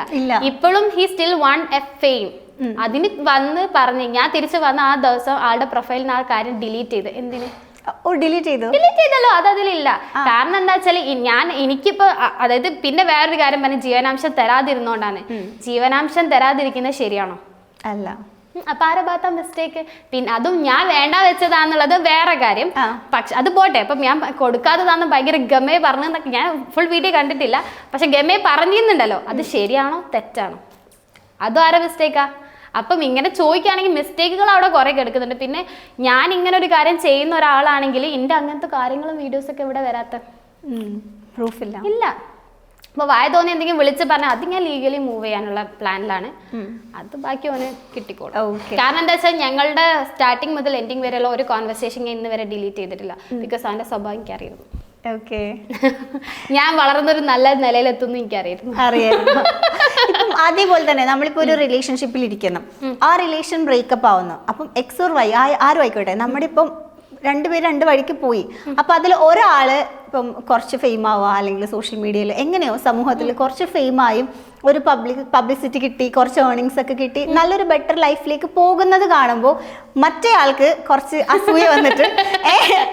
ഇപ്പോഴും he still one A fame. അതിന് വന്ന് പറഞ്ഞ് ഞാൻ തിരിച്ചു വന്ന ആ ദിവസം ആളുടെ പ്രൊഫൈലിൽ നിന്ന് ആ കാര്യം ഡിലീറ്റ് ചെയ്ത്. എന്തിന് ഡിലീറ്റ് ചെയ്തല്ലോ? അതതിലില്ല. കാരണം എന്താ വെച്ചാല് എനിക്കിപ്പോ, അതായത് പിന്നെ വേറൊരു കാര്യം പറഞ്ഞ, ജീവനാംശം തരാതിരുന്നോണ്ടാണ്. ജീവനാംശം തരാതിരിക്കുന്നത് ശരിയാണോ? അല്ല. അപ്പൊ ആരെ ഭാഗത്താ മിസ്റ്റേക്ക്? പിന്നെ അതും ഞാൻ വേണ്ട വെച്ചതാന്നുള്ളത് വേറെ കാര്യം. പക്ഷെ അത് പോട്ടെ. അപ്പം ഞാൻ കൊടുക്കാത്തതാന്ന് ഭയങ്കര ഗമേ പറഞ്ഞെന്നൊക്കെ ഞാൻ ഫുൾ വീഡിയോ കണ്ടിട്ടില്ല. പക്ഷെ ഗമേ പറഞ്ഞിരുന്നുണ്ടല്ലോ, അത് ശരിയാണോ തെറ്റാണോ? അതും ആരെ മിസ്റ്റേക്കാ? അപ്പം ഇങ്ങനെ ചോദിക്കുകയാണെങ്കിൽ മിസ്റ്റേക്കുകൾ അവിടെ കുറേ കിടക്കുന്നുണ്ട്. പിന്നെ ഞാൻ ഇങ്ങനെ ഒരു കാര്യം ചെയ്യുന്ന ഒരാളാണെങ്കിൽ എൻ്റെ അങ്ങനത്തെ കാര്യങ്ങളും വീഡിയോസൊക്കെ ഇവിടെ വരാത്ത പ്രൂഫില്ല. ഇല്ല. അപ്പോൾ വായ തോന്നി എന്തെങ്കിലും വിളിച്ച് പറഞ്ഞാൽ അത് ഞാൻ ലീഗലി മൂവ് ചെയ്യാനുള്ള പ്ലാനിലാണ്. അത് ബാക്കി ഓന് കിട്ടിക്കോളും. കാരണം എന്താ വെച്ചാൽ ഞങ്ങളുടെ സ്റ്റാർട്ടിങ് മുതൽ എൻഡിങ് വരെയുള്ള ഒരു കോൺവെർസേഷൻ ഞാൻ ഇന്ന് വരെ ഡിലീറ്റ് ചെയ്തിട്ടില്ല. ബിക്കോസ് അവൻ്റെ സ്വഭാവം എനിക്കറിയുന്നു. ഞാൻ വളർന്നൊരു നല്ല നിലയിലെത്തുന്നു എനിക്കറിയായിരുന്നു. ഇപ്പം അതേപോലെ തന്നെ നമ്മളിപ്പോ ഒരു റിലേഷൻഷിപ്പിൽ ഇരിക്കണം, ആ റിലേഷൻ ബ്രേക്കപ്പ് ആവുന്നു. അപ്പം എക്സ് ഓർ വൈ ആരും ആയിക്കോട്ടെ, നമ്മുടെ ഇപ്പം രണ്ടുപേര് രണ്ട് വഴിക്ക് പോയി. അപ്പൊ അതിൽ ഒരാള് ഇപ്പം കുറച്ച് ഫെയിം ആവുക, അല്ലെങ്കിൽ സോഷ്യൽ മീഡിയയിൽ എങ്ങനെയോ സമൂഹത്തിൽ കുറച്ച് ഫെയിമായും ഒരു പബ്ലിസിറ്റി കിട്ടി, കുറച്ച് ഏർണിങ്സ് ഒക്കെ കിട്ടി, നല്ലൊരു ബെറ്റർ ലൈഫിലേക്ക് പോകുന്നത് കാണുമ്പോൾ മറ്റേ ആൾക്ക് കുറച്ച് അസൂയ വന്നിട്ട്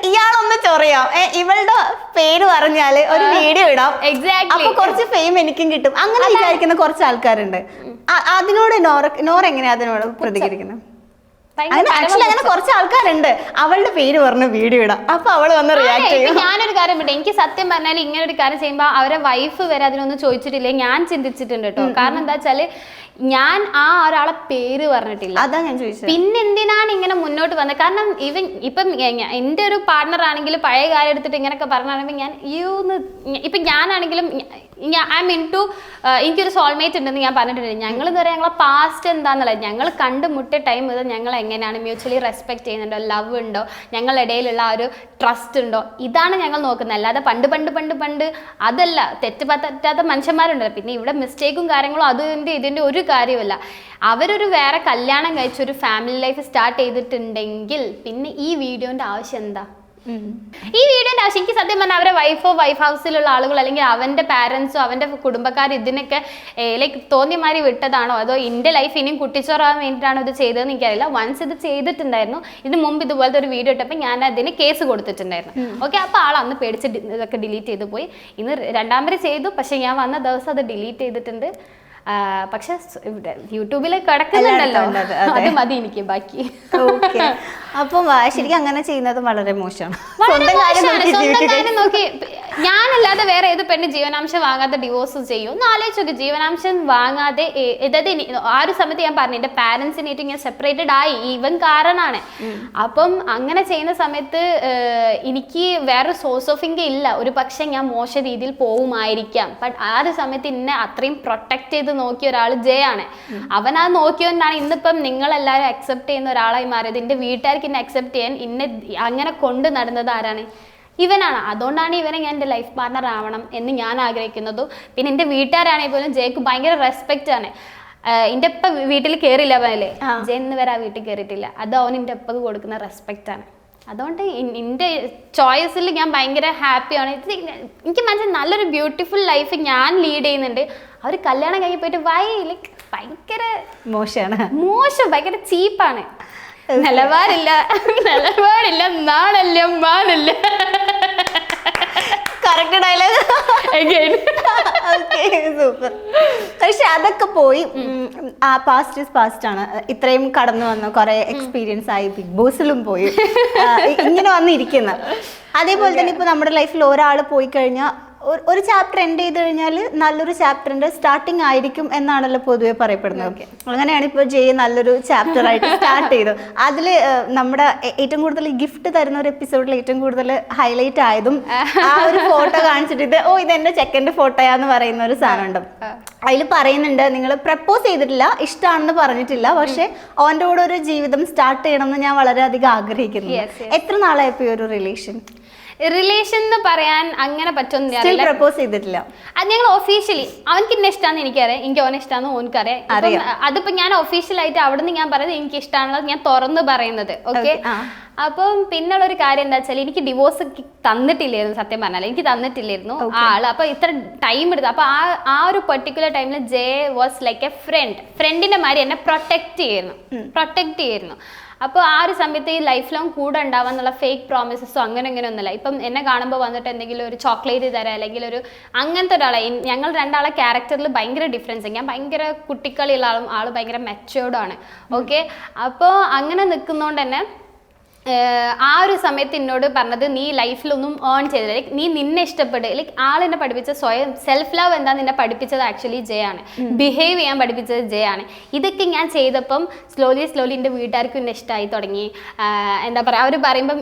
ഇയാളൊന്ന് ചൊറിയാം, ഇവളുടെ പേര് പറഞ്ഞാല് ഒരു വീഡിയോ ഇടാം, അപ്പൊ കുറച്ച് ഫെയിം എനിക്കും കിട്ടും, അങ്ങനെ വിചാരിക്കുന്ന കുറച്ച് ആൾക്കാരുണ്ട്. അതിനോട് നോർ എങ്ങനെയാ അതിനോട് പ്രതികരിക്കുന്നത്? അങ്ങനെ കുറച്ച് ആൾക്കാരുണ്ട് അവളുടെ പേര് പറഞ്ഞ വീഡിയോ ഇടാം, അപ്പൊ അവള് വന്ന് റിയാക്ട് ചെയ്യും. ഞാനൊരു കാര്യം വിട്ടെ, എനിക്ക് സത്യം പറഞ്ഞാൽ ഇങ്ങനെ ഒരു കാര്യം ചെയ്യുമ്പോ അവരെ വൈഫ് വരെ അതിനൊന്നും ചോദിച്ചിട്ടില്ലേ ഞാൻ ചിന്തിച്ചിട്ടുണ്ട് കേട്ടോ. കാരണം എന്താ വെച്ചാല് ഞാൻ ആ ഒരാളെ പേര് പറഞ്ഞിട്ടില്ല, അതാ ഞാൻ ചോദിച്ചത്. പിന്നെ എന്തിനാണ് ഇങ്ങനെ മുന്നോട്ട് വന്നത്? കാരണം ഇപ്പം എൻ്റെ ഒരു പാർട്ണർ ആണെങ്കിൽ പഴയ കാര്യം എടുത്തിട്ട് ഇങ്ങനെയൊക്കെ പറഞ്ഞാണെങ്കിൽ ഞാൻ ഇപ്പം ഞാനാണെങ്കിലും ഐ മീൻ ടു എനിക്കൊരു സോൾമേറ്റ് ഉണ്ടെന്ന് ഞാൻ പറഞ്ഞിട്ടുണ്ട്. ഞങ്ങൾ എന്ന് പറയാം ഞങ്ങളെ പാസ്റ്റ് എന്താണെന്നുള്ളത്, ഞങ്ങൾ കണ്ടുമുട്ടിയ ടൈം മുതൽ ഞങ്ങൾ എങ്ങനെയാണ് മ്യൂച്വലി റെസ്പെക്ട് ചെയ്യുന്നുണ്ടോ, ലവ് ഉണ്ടോ, ഞങ്ങളുടെ ഇടയിലുള്ള ആ ഒരു ട്രസ്റ്റ് ഉണ്ടോ, ഇതാണ് ഞങ്ങൾ നോക്കുന്നത്. അല്ലാതെ പണ്ട് അതല്ല. തെറ്റ് പറ്റാത്ത മനുഷ്യന്മാരുണ്ടല്ലോ. പിന്നെ ഇവിടെ മിസ്റ്റേക്കും കാര്യങ്ങളും ഇതിൻ്റെ ഒരു കാര്യമല്ല. അവരൊരു വേറെ കല്യാണം കഴിച്ചൊരു ഫാമിലി ലൈഫ് സ്റ്റാർട്ട് ചെയ്തിട്ടുണ്ടെങ്കിൽ പിന്നെ ഈ വീഡിയോൻ്റെ ആവശ്യം എന്താ? ഈ വീഡിയോന്റെ ആവശ്യം എനിക്ക് സത്യം പറഞ്ഞാൽ അവരെ വൈഫ് ഹൗസിലുള്ള ആളുകൾ അല്ലെങ്കിൽ അവന്റെ പാരന്റ്സോ അവന്റെ കുടുംബക്കാർ ഇതിനൊക്കെ ലൈക്ക് തോന്നിയമാതിരി വിട്ടതാണോ, അതോ എൻ്റെ ലൈഫ് ഇനിയും കുട്ടിച്ചോറാൻ വേണ്ടിയിട്ടാണോ ഇത് ചെയ്തതെന്ന് എനിക്കറിയില്ല. വൺസ് ഇത് ചെയ്തിട്ടുണ്ടായിരുന്നു, ഇതിന് മുമ്പ് ഇതുപോലത്തെ ഒരു വീഡിയോ ഇട്ടപ്പോൾ ഞാൻ അതിന് കേസ് കൊടുത്തിട്ടുണ്ടായിരുന്നു. ഓക്കെ, അപ്പോൾ ആൾ അന്ന് പേടിച്ച് ഇതൊക്കെ ഡിലീറ്റ് ചെയ്ത് പോയി. ഇന്ന് രണ്ടാമത് ചെയ്തു, പക്ഷെ ഞാൻ വന്ന ദിവസം അത് ഡിലീറ്റ് ചെയ്തിട്ടുണ്ട്. പക്ഷെ യൂട്യൂബിൽ കിടക്കുന്നുണ്ടല്ലോ, അത് മതി എനിക്ക് ബാക്കി. അപ്പം ശരിക്കും അങ്ങനെ ചെയ്യുന്നത് വളരെ മോശമാണ്. സ്വന്തം കാര്യം നോക്കി ഞാനല്ലാതെ വേറെ ഏത് പെണ്ണ് ജീവനാംശം വാങ്ങാതെ ഡിവോഴ്സ് ചെയ്യും? ഒന്ന് ആലോചിച്ചോക്കെ. ജീവനാംശം വാങ്ങാതെ അതായത് ആ ഒരു സമയത്ത് ഞാൻ പറഞ്ഞു എൻ്റെ പാരന്റ്സിനായിട്ട് ഞാൻ സെപ്പറേറ്റഡ് ആയി, ഇവൻ കാരണമാണ്. അപ്പം അങ്ങനെ ചെയ്യുന്ന സമയത്ത് എനിക്ക് വേറെ സോഴ്സ് ഓഫ് ഇൻകം ഇല്ല. ഒരു പക്ഷെ ഞാൻ മോശ രീതിയിൽ പോവുമായിരിക്കാം. ബട്ട് ആ ഒരു സമയത്ത് എന്നെ അത്രയും പ്രൊട്ടക്ട് ചെയ്ത് നോക്കിയ ഒരാൾ ജയ ആണ്. അവൻ അത് നോക്കിയോണ്ടാണ് ഇന്നിപ്പം നിങ്ങളെല്ലാവരും അക്സെപ്റ്റ് ചെയ്യുന്ന ഒരാളായി മാറിയത്. എൻ്റെ വീട്ടുകാർക്ക് എന്നെ അക്സെപ്റ്റ് ചെയ്യാൻ ഇന്നെ അങ്ങനെ കൊണ്ട് നടന്നത് ആരാണ്? ഇവനാണ്. അതുകൊണ്ടാണ് ഇവനെ ഞാൻ എൻ്റെ ലൈഫ് പാർട്ണർ ആവണം എന്ന് ഞാൻ ആഗ്രഹിക്കുന്നതും. പിന്നെ എൻ്റെ വീട്ടുകാരാണെങ്കിൽ പോലും ജയക്ക് ഭയങ്കര റെസ്പെക്റ്റ് ആണ്. എൻ്റെ ഉപ്പ വീട്ടിൽ കയറില്ല അവനല്ലേ, ജയ ഇന്ന് വരെ ആ വീട്ടിൽ കയറിയിട്ടില്ല. അത് അവൻ എൻ്റെ ഉപ്പക്ക് കൊടുക്കുന്ന റെസ്പെക്റ്റ് ആണ്. അതുകൊണ്ട് എൻ്റെ ചോയ്സിൽ ഞാൻ ഭയങ്കര ഹാപ്പിയാണ്. എനിക്ക് മനസ്സിൽ നല്ലൊരു ബ്യൂട്ടിഫുൾ ലൈഫ് ഞാൻ ലീഡ് ചെയ്യുന്നുണ്ട്. അവർ കല്യാണം കഴിഞ്ഞ് പോയിട്ട് ലൈക്ക് ഭയങ്കര മോശം, ഭയങ്കര ചീപ്പാണ്. നിലവാരില്ല, നാണല്ല മാനല്ല. Correct dialogue. സൂപ്പർ. പക്ഷെ അതൊക്കെ പോയി, ആ പാസ്റ്റ് ഈസ് പാസ്റ്റ് ആണ്. ഇത്രയും കടന്നു വന്നു, കുറെ എക്സ്പീരിയൻസ് ആയി, ബിഗ് ബോസിലും പോയി, ഇങ്ങനെ വന്നിരിക്കുന്ന. അതേപോലെ തന്നെ ഇപ്പൊ നമ്മുടെ ലൈഫിൽ ഒരാൾ പോയി കഴിഞ്ഞാൽ ഒരു ചാപ്റ്റർ എൻഡ് ചെയ്ത് കഴിഞ്ഞാൽ നല്ലൊരു ചാപ്റ്ററിന്റെ സ്റ്റാർട്ടിങ് ആയിരിക്കും എന്നാണല്ലോ പൊതുവെ പറയപ്പെടുന്നത്. അങ്ങനെയാണ് ഇപ്പോൾ ജയ് നല്ലൊരു ചാപ്റ്റർ ആയിട്ട് സ്റ്റാർട്ട് ചെയ്തു. അതിൽ നമ്മുടെ ഏറ്റവും കൂടുതൽ ഗിഫ്റ്റ് തരുന്ന ഒരു എപ്പിസോഡിൽ ഏറ്റവും കൂടുതൽ ഹൈലൈറ്റ് ആയതും ആ ഒരു ഫോട്ടോ കാണിച്ചിട്ട് ഇതെന്റെ ചെക്കൻ്റെ ഫോട്ടോയാന്ന് പറയുന്ന ഒരു സാധനമുണ്ട്. അതിൽ പറയുന്നുണ്ട്, നിങ്ങൾ പ്രപ്പോസ് ചെയ്തിട്ടില്ല, ഇഷ്ടമാണെന്ന് പറഞ്ഞിട്ടില്ല, പക്ഷെ അവൻ്റെ കൂടെ ഒരു ജീവിതം സ്റ്റാർട്ട് ചെയ്യണമെന്ന് ഞാൻ വളരെയധികം ആഗ്രഹിക്കുന്നു. എത്ര നാളായപ്പോ ഒരു റിലേഷൻ എന്ന് പറയാൻ അങ്ങനെ പറ്റുമെന്ന് പ്രപ്പോസ് ചെയ്തിട്ടില്ല. അത് ഞങ്ങൾ ഒഫീഷ്യലി അവനക്ക് എന്നെ ഇഷ്ടമാണെന്ന് എനിക്കറിയാം, എനിക്ക് അവനെ ഇഷ്ടമാണെന്ന് ഓനക്കറിയാം. അതിപ്പോ ഞാൻ ഒഫീഷ്യലായിട്ട് അവിടെ നിന്ന് ഞാൻ പറയുന്നത് എനിക്ക് ഇഷ്ടമാണുള്ളത് ഞാൻ തുറന്ന് പറയുന്നത്. ഓക്കെ, അപ്പം പിന്നുള്ളൊരു കാര്യം എന്താ വെച്ചാൽ എനിക്ക് ഡിവോഴ്സ് തന്നിട്ടില്ലായിരുന്നു. സത്യം പറഞ്ഞാൽ എനിക്ക് തന്നിട്ടില്ലായിരുന്നു ആള്. അപ്പൊ ഇത്ര ടൈം എടുത്തു. അപ്പൊ ആ ഒരു പെർട്ടിക്കുലർ ടൈമിൽ ജെ വാസ് ലൈക്ക് എ ഫ്രണ്ടിന്റെ മാതിരി എന്നെ പ്രൊട്ടക്ട് ചെയ്യുന്നു. അപ്പോൾ ആ ഒരു സമയത്ത് ഈ ലൈഫ് ലോങ് കൂടെ ഉണ്ടാവാന്നുള്ള ഫേക്ക് പ്രോമിസസോ അങ്ങനെ ഒന്നുമില്ല. ഇപ്പം എന്നെ കാണുമ്പോൾ വന്നിട്ട് എന്തെങ്കിലും ഒരു ചോക്ലേറ്റ് തരാം, അല്ലെങ്കിൽ ഒരു അങ്ങനത്തെ ഒരാളെ, ഞങ്ങൾ രണ്ടാളെ ക്യാരക്ടറിൽ ഭയങ്കര ഡിഫറൻസ്. ഞാൻ ഭയങ്കര കുട്ടിക്കളിയുള്ള ആൾ ഭയങ്കര മെച്ചോർഡാണ്. ഓക്കെ, അപ്പോൾ അങ്ങനെ നിൽക്കുന്നതുകൊണ്ട് തന്നെ ആ ഒരു സമയത്ത് എന്നോട് പറഞ്ഞത് നീ ലൈഫിലൊന്നും ഏൺ ചെയ്തില്ല, ലൈക്ക് നീ നിന്നെ ഇഷ്ടപ്പെടുക, ലൈക്ക് ആളെന്നെ പഠിപ്പിച്ച സ്വയം സെൽഫ് ലവ് എന്താ നിന്നെ പഠിപ്പിച്ചത് ആക്ച്വലി ജയാണ്, ബിഹേവ് ചെയ്യാൻ പഠിപ്പിച്ചത് ജയാണ്. ഇതൊക്കെ ഞാൻ ചെയ്തപ്പം സ്ലോലി എൻ്റെ വീട്ടുകാർക്കും എന്നെ ഇഷ്ടമായി തുടങ്ങി. എന്താ പറയുക, അവർ പറയുമ്പം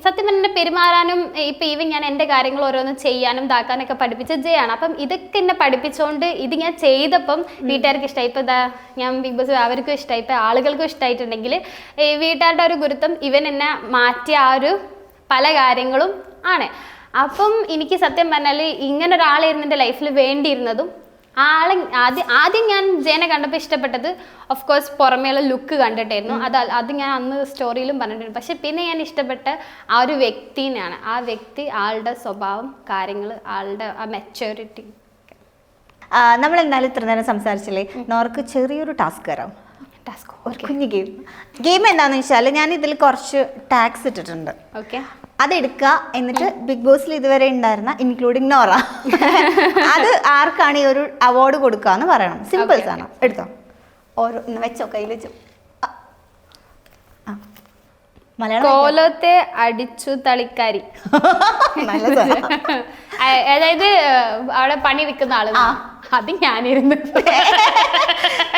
സത്യം പറഞ്ഞാൽ പെരുമാറാനും ഇപ്പം ഈവൻ ഞാൻ എൻ്റെ കാര്യങ്ങൾ ഓരോന്ന് ചെയ്യാനും ഇതാക്കാനൊക്കെ പഠിപ്പിച്ചത് ജയാണ്. അപ്പം ഇതൊക്കെ എന്നെ പഠിപ്പിച്ചുകൊണ്ട് ഇത് ഞാൻ ചെയ്തപ്പം വീട്ടുകാർക്ക് ഇഷ്ടമായി. ഇപ്പം ഇതാ ഞാൻ ബിഗ് ബോസ് അവർക്കും ഇഷ്ടമായി, ഇപ്പം ആളുകൾക്കും ഇഷ്ടമായിട്ടുണ്ടെങ്കിൽ വീട്ടുകാരുടെ ഒരു ഗുരുത്വം ഇവൻ എന്നെ മാറ്റിയ ആ ഒരു പല കാര്യങ്ങളും ആണ്. അപ്പം എനിക്ക് സത്യം പറഞ്ഞാൽ ഇങ്ങനെ ഒരാളായിരുന്നു എൻ്റെ ലൈഫിൽ വേണ്ടിയിരുന്നതും. ആളെ ആദ്യം ഞാൻ ജയനെ കണ്ടപ്പോൾ ഇഷ്ടപ്പെട്ടത് ഓഫ് കോഴ്സ് പുറമേയുള്ള ലുക്ക് കണ്ടിട്ടായിരുന്നു. അത് ഞാൻ അന്ന് സ്റ്റോറിയിലും പറഞ്ഞിട്ടുണ്ട്. പക്ഷെ പിന്നെ ഞാൻ ഇഷ്ടപ്പെട്ട ആ ഒരു വ്യക്തിനെയാണ്. ആ വ്യക്തി, ആളുടെ സ്വഭാവം, കാര്യങ്ങൾ, ആളുടെ ആ മെച്ചൂരിറ്റി. നമ്മൾ എന്തായാലും ഇത്ര നേരം സംസാരിച്ചില്ലേ, നോർക്ക് ചെറിയൊരു ടാസ്ക് തരാം. ഒരു കുഞ്ഞു ഗെയിം എന്താണെന്ന് വെച്ചാൽ ഞാൻ ഇതിൽ കുറച്ച് ടാഗ്സ് ഇട്ടിട്ടുണ്ട്. ഓക്കെ, അതെടുക്കുക, എന്നിട്ട് ബിഗ് ബോസിൽ ഇതുവരെ ഉണ്ടായിരുന്ന ഇൻക്ലൂഡിങ് നോറ അത് ആർക്കാണ് ഈ ഒരു അവാർഡ് കൊടുക്കുക എന്ന് പറയണം. സിമ്പിൾസ് ആണ്. എടുത്തോ, ഓരോ വെച്ചോ, കയ്യിൽ വെച്ചോ. മലയാളം കോലത്തെ അടിച്ചു തളിക്കാരി. നല്ലതാ. അതായത് അവിടെ പണി വെക്കുന്ന ആള്. അത് ഞാനിരുന്നു.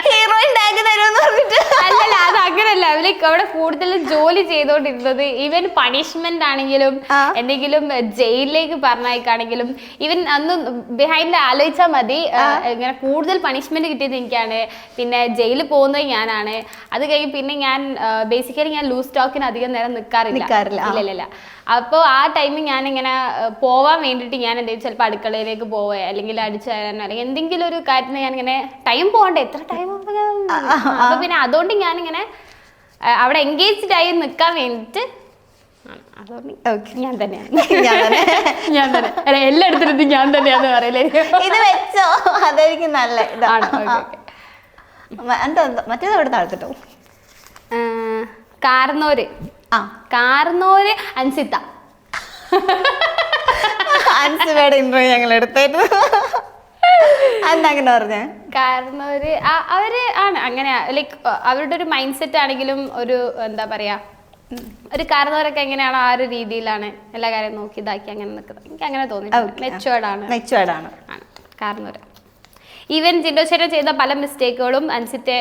ഹീറോയിൻ ടാഗ് തരുമെന്ന് പറഞ്ഞിട്ട്. അല്ലല്ല, അത് അങ്ങനല്ല. ലൈക്ക് അവിടെ കൂടുതൽ ജോലി ചെയ്തോണ്ടിരുന്നത് ഈവൻ പണിഷ്മെന്റ് ആണെങ്കിലും എന്തെങ്കിലും ജയിലിലേക്ക് പറഞ്ഞയക്കാണെങ്കിലും ഈവൻ അന്ന് ബിഹൈൻഡ് ആലോചിച്ചാൽ മതി. ഇങ്ങനെ കൂടുതൽ പണിഷ്മെന്റ് കിട്ടിയത് എനിക്കാണ്. പിന്നെ ജയിലിൽ പോകുന്നത് ഞാനാണ്. അത് കഴിഞ്ഞ് പിന്നെ ഞാൻ ബേസിക്കലി ഞാൻ ലൂസ് ടോക്കിന് അധികം നേരം നിൽക്കാറില്ല. ഇല്ല. അപ്പോൾ ആ ടൈമിൽ ഞാനിങ്ങനെ പോവാൻ വേണ്ടിയിട്ട് ഞാൻ എന്തെങ്കിലും ചിലപ്പോൾ അടുക്കളയിലേക്ക് പോവേ അല്ലെങ്കിൽ അടിച്ചു തരാനോ അല്ലെങ്കിൽ എന്തെങ്കിലും ഒരു കാര്യത്തിന് ഞാനിങ്ങനെ ടൈം പോകണ്ടേ, എത്ര ടൈം. അപ്പൊ പിന്നെ അതുകൊണ്ട് ഞാനിങ്ങനെ അവിടെ എൻഗേജ്ഡ് ആയി നിൽക്കാൻ വേണ്ടിയിട്ട് ഞാൻ തന്നെയാണ്. അല്ല, എല്ലായിടത്തും ഞാൻ തന്നെയാന്ന് പറയലേ. ഇത് വെച്ചോ, അതായിരിക്കും നല്ല ഇതാണ്. മറ്റേത് അവിടെ താഴ്ത്തിട്ടോ. കാർന്നോര് അൻസിത്ത. അൻസിബയുടെ ഇന്റർവ്യൂ ഞങ്ങൾ എടുത്തായിരുന്നു. അങ്ങനെ പറഞ്ഞ കാർന്നോര് അവര് ആണ് അങ്ങനെ ലൈക്ക് അവരുടെ ഒരു മൈൻഡ് സെറ്റ് ആണെങ്കിലും ഒരു എന്താ പറയാ, ഒരു കാർന്നവരൊക്കെ എങ്ങനെയാണോ ആ ഒരു രീതിയിലാണ് എല്ലാ കാര്യം നോക്കി ഇതാക്കി അങ്ങനെ നിൽക്കുന്നത്. എനിക്ക് അങ്ങനെ തോന്നി. മെച്ചുവേർഡ് ആണ് കാർന്നവര്. ഈവൻ ജിൻഡോ ചേട്ടൻ ചെയ്ത പല മിസ്റ്റേക്കുകളും അൻസിത്തെ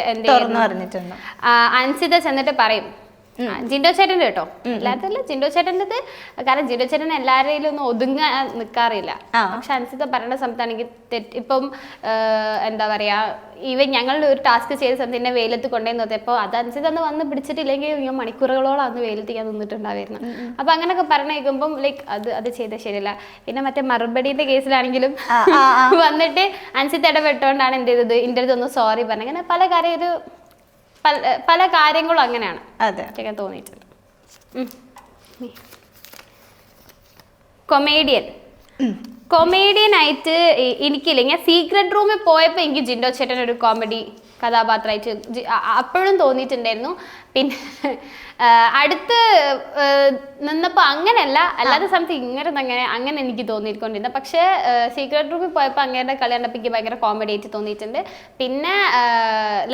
അൻസിത ചെന്നിട്ട് പറയും. ജിൻഡോ ചേട്ടൻ്റെ കേട്ടോ, അല്ലാത്തല്ല ജിൻഡോ ചേട്ടൻ്റെത്. കാരണം ജിൻഡോ ചേട്ടൻ എല്ലാവരെയും ഒന്നും ഒതുങ്ങാൻ നിൽക്കാറില്ല. പക്ഷെ അൻസിത പറയുന്ന സമയത്താണെങ്കിൽ ഇപ്പം എന്താ പറയാ, ഈവൻ ഞങ്ങൾ ഒരു ടാസ്ക് ചെയ്ത സമയത്ത് എന്നെ വെയിലത്ത് കൊണ്ടുപോയി നിർത്തിയപ്പോൾ അത് അൻസിത അന്ന് വന്ന് പിടിച്ചിട്ടില്ലെങ്കിൽ ഞാൻ മണിക്കൂറുകളോളം അന്ന് വെയിലത്ത് ഞാൻ നിന്നിട്ടുണ്ടായിരുന്നു. അപ്പൊ അങ്ങനെയൊക്കെ പറഞ്ഞു കേൾക്കുമ്പോൾ ലൈക്ക് അത് ചെയ്ത ശരിയല്ല. പിന്നെ മറ്റേ മറുപടിയുടെ കേസിലാണെങ്കിലും വന്നിട്ട് അൻസിത ഇടപെട്ടുകൊണ്ടാണ് എന്ത് ചെയ്തത്, എൻ്റെ അടുത്തൊന്ന് സോറി പറഞ്ഞു. അങ്ങനെ പല കാര്യങ്ങളും അങ്ങനെയാണ് എനിക്ക് തോന്നിയിട്ടുണ്ട്. കൊമേഡിയൻ ആയിട്ട് എനിക്കില്ല. ഞാൻ സീക്രട്ട് റൂമിൽ പോയപ്പോൾ എനിക്ക് ജിൻഡോ ചേട്ടൻ ഒരു കോമഡി കഥാപാത്രമായിട്ട് അപ്പോഴും തോന്നിയിട്ടുണ്ടായിരുന്നു. പിന്നെ അടുത്ത് നിന്നപ്പോൾ അങ്ങനെയല്ല, അല്ലാത്ത സമയത്ത് അങ്ങനെ എനിക്ക് തോന്നിക്കൊണ്ടിരുന്നത്. പക്ഷേ സീക്രട്ട് റൂമിൽ പോയപ്പോൾ അങ്ങേരുടെ കളി കണ്ടപ്പോൾ എനിക്ക് ഭയങ്കര കോമഡി ആയിട്ട് തോന്നിയിട്ടുണ്ട്. പിന്നെ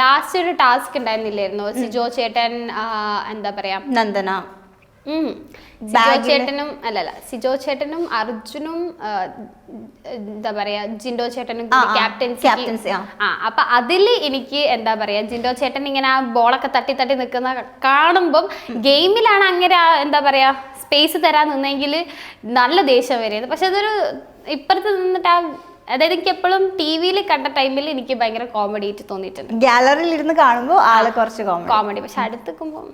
ലാസ്റ്റ് ഒരു ടാസ്ക് ഉണ്ടായിരുന്നില്ലായിരുന്നു, സിജോ ചേട്ടൻ എന്താ പറയാ നന്ദന സിജോ ചേട്ടനും അർജുനും എന്താ പറയാ ജിൻഡോ ചേട്ടനും ക്യാപ്റ്റൻസി. അപ്പൊ അതില് എനിക്ക് എന്താ പറയാ ജിൻഡോ ചേട്ടൻ ഇങ്ങനെ ആ ബോളൊക്കെ തട്ടി നിൽക്കുന്ന കാണുമ്പം ഗെയിമിലാണ് അങ്ങനെ എന്താ പറയാ സ്പേസ് തരാൻ നിന്നെങ്കിൽ നല്ല ദേഷ്യം വരുന്നത്. പക്ഷെ അതൊരു ഇപ്പുറത്ത് നിന്നിട്ട് അതായത് എനിക്ക് എപ്പോഴും ടി വിയിൽ കണ്ട ടൈമിൽ എനിക്ക് ഭയങ്കര കോമഡി ആയിട്ട് തോന്നിയിട്ടുണ്ട്. ഗാലറിയിൽ ഇരുന്ന് കാണുമ്പോൾ ആള് കുറച്ച് കോമഡി, പക്ഷെ അടുത്തേക്കുമ്പോൾ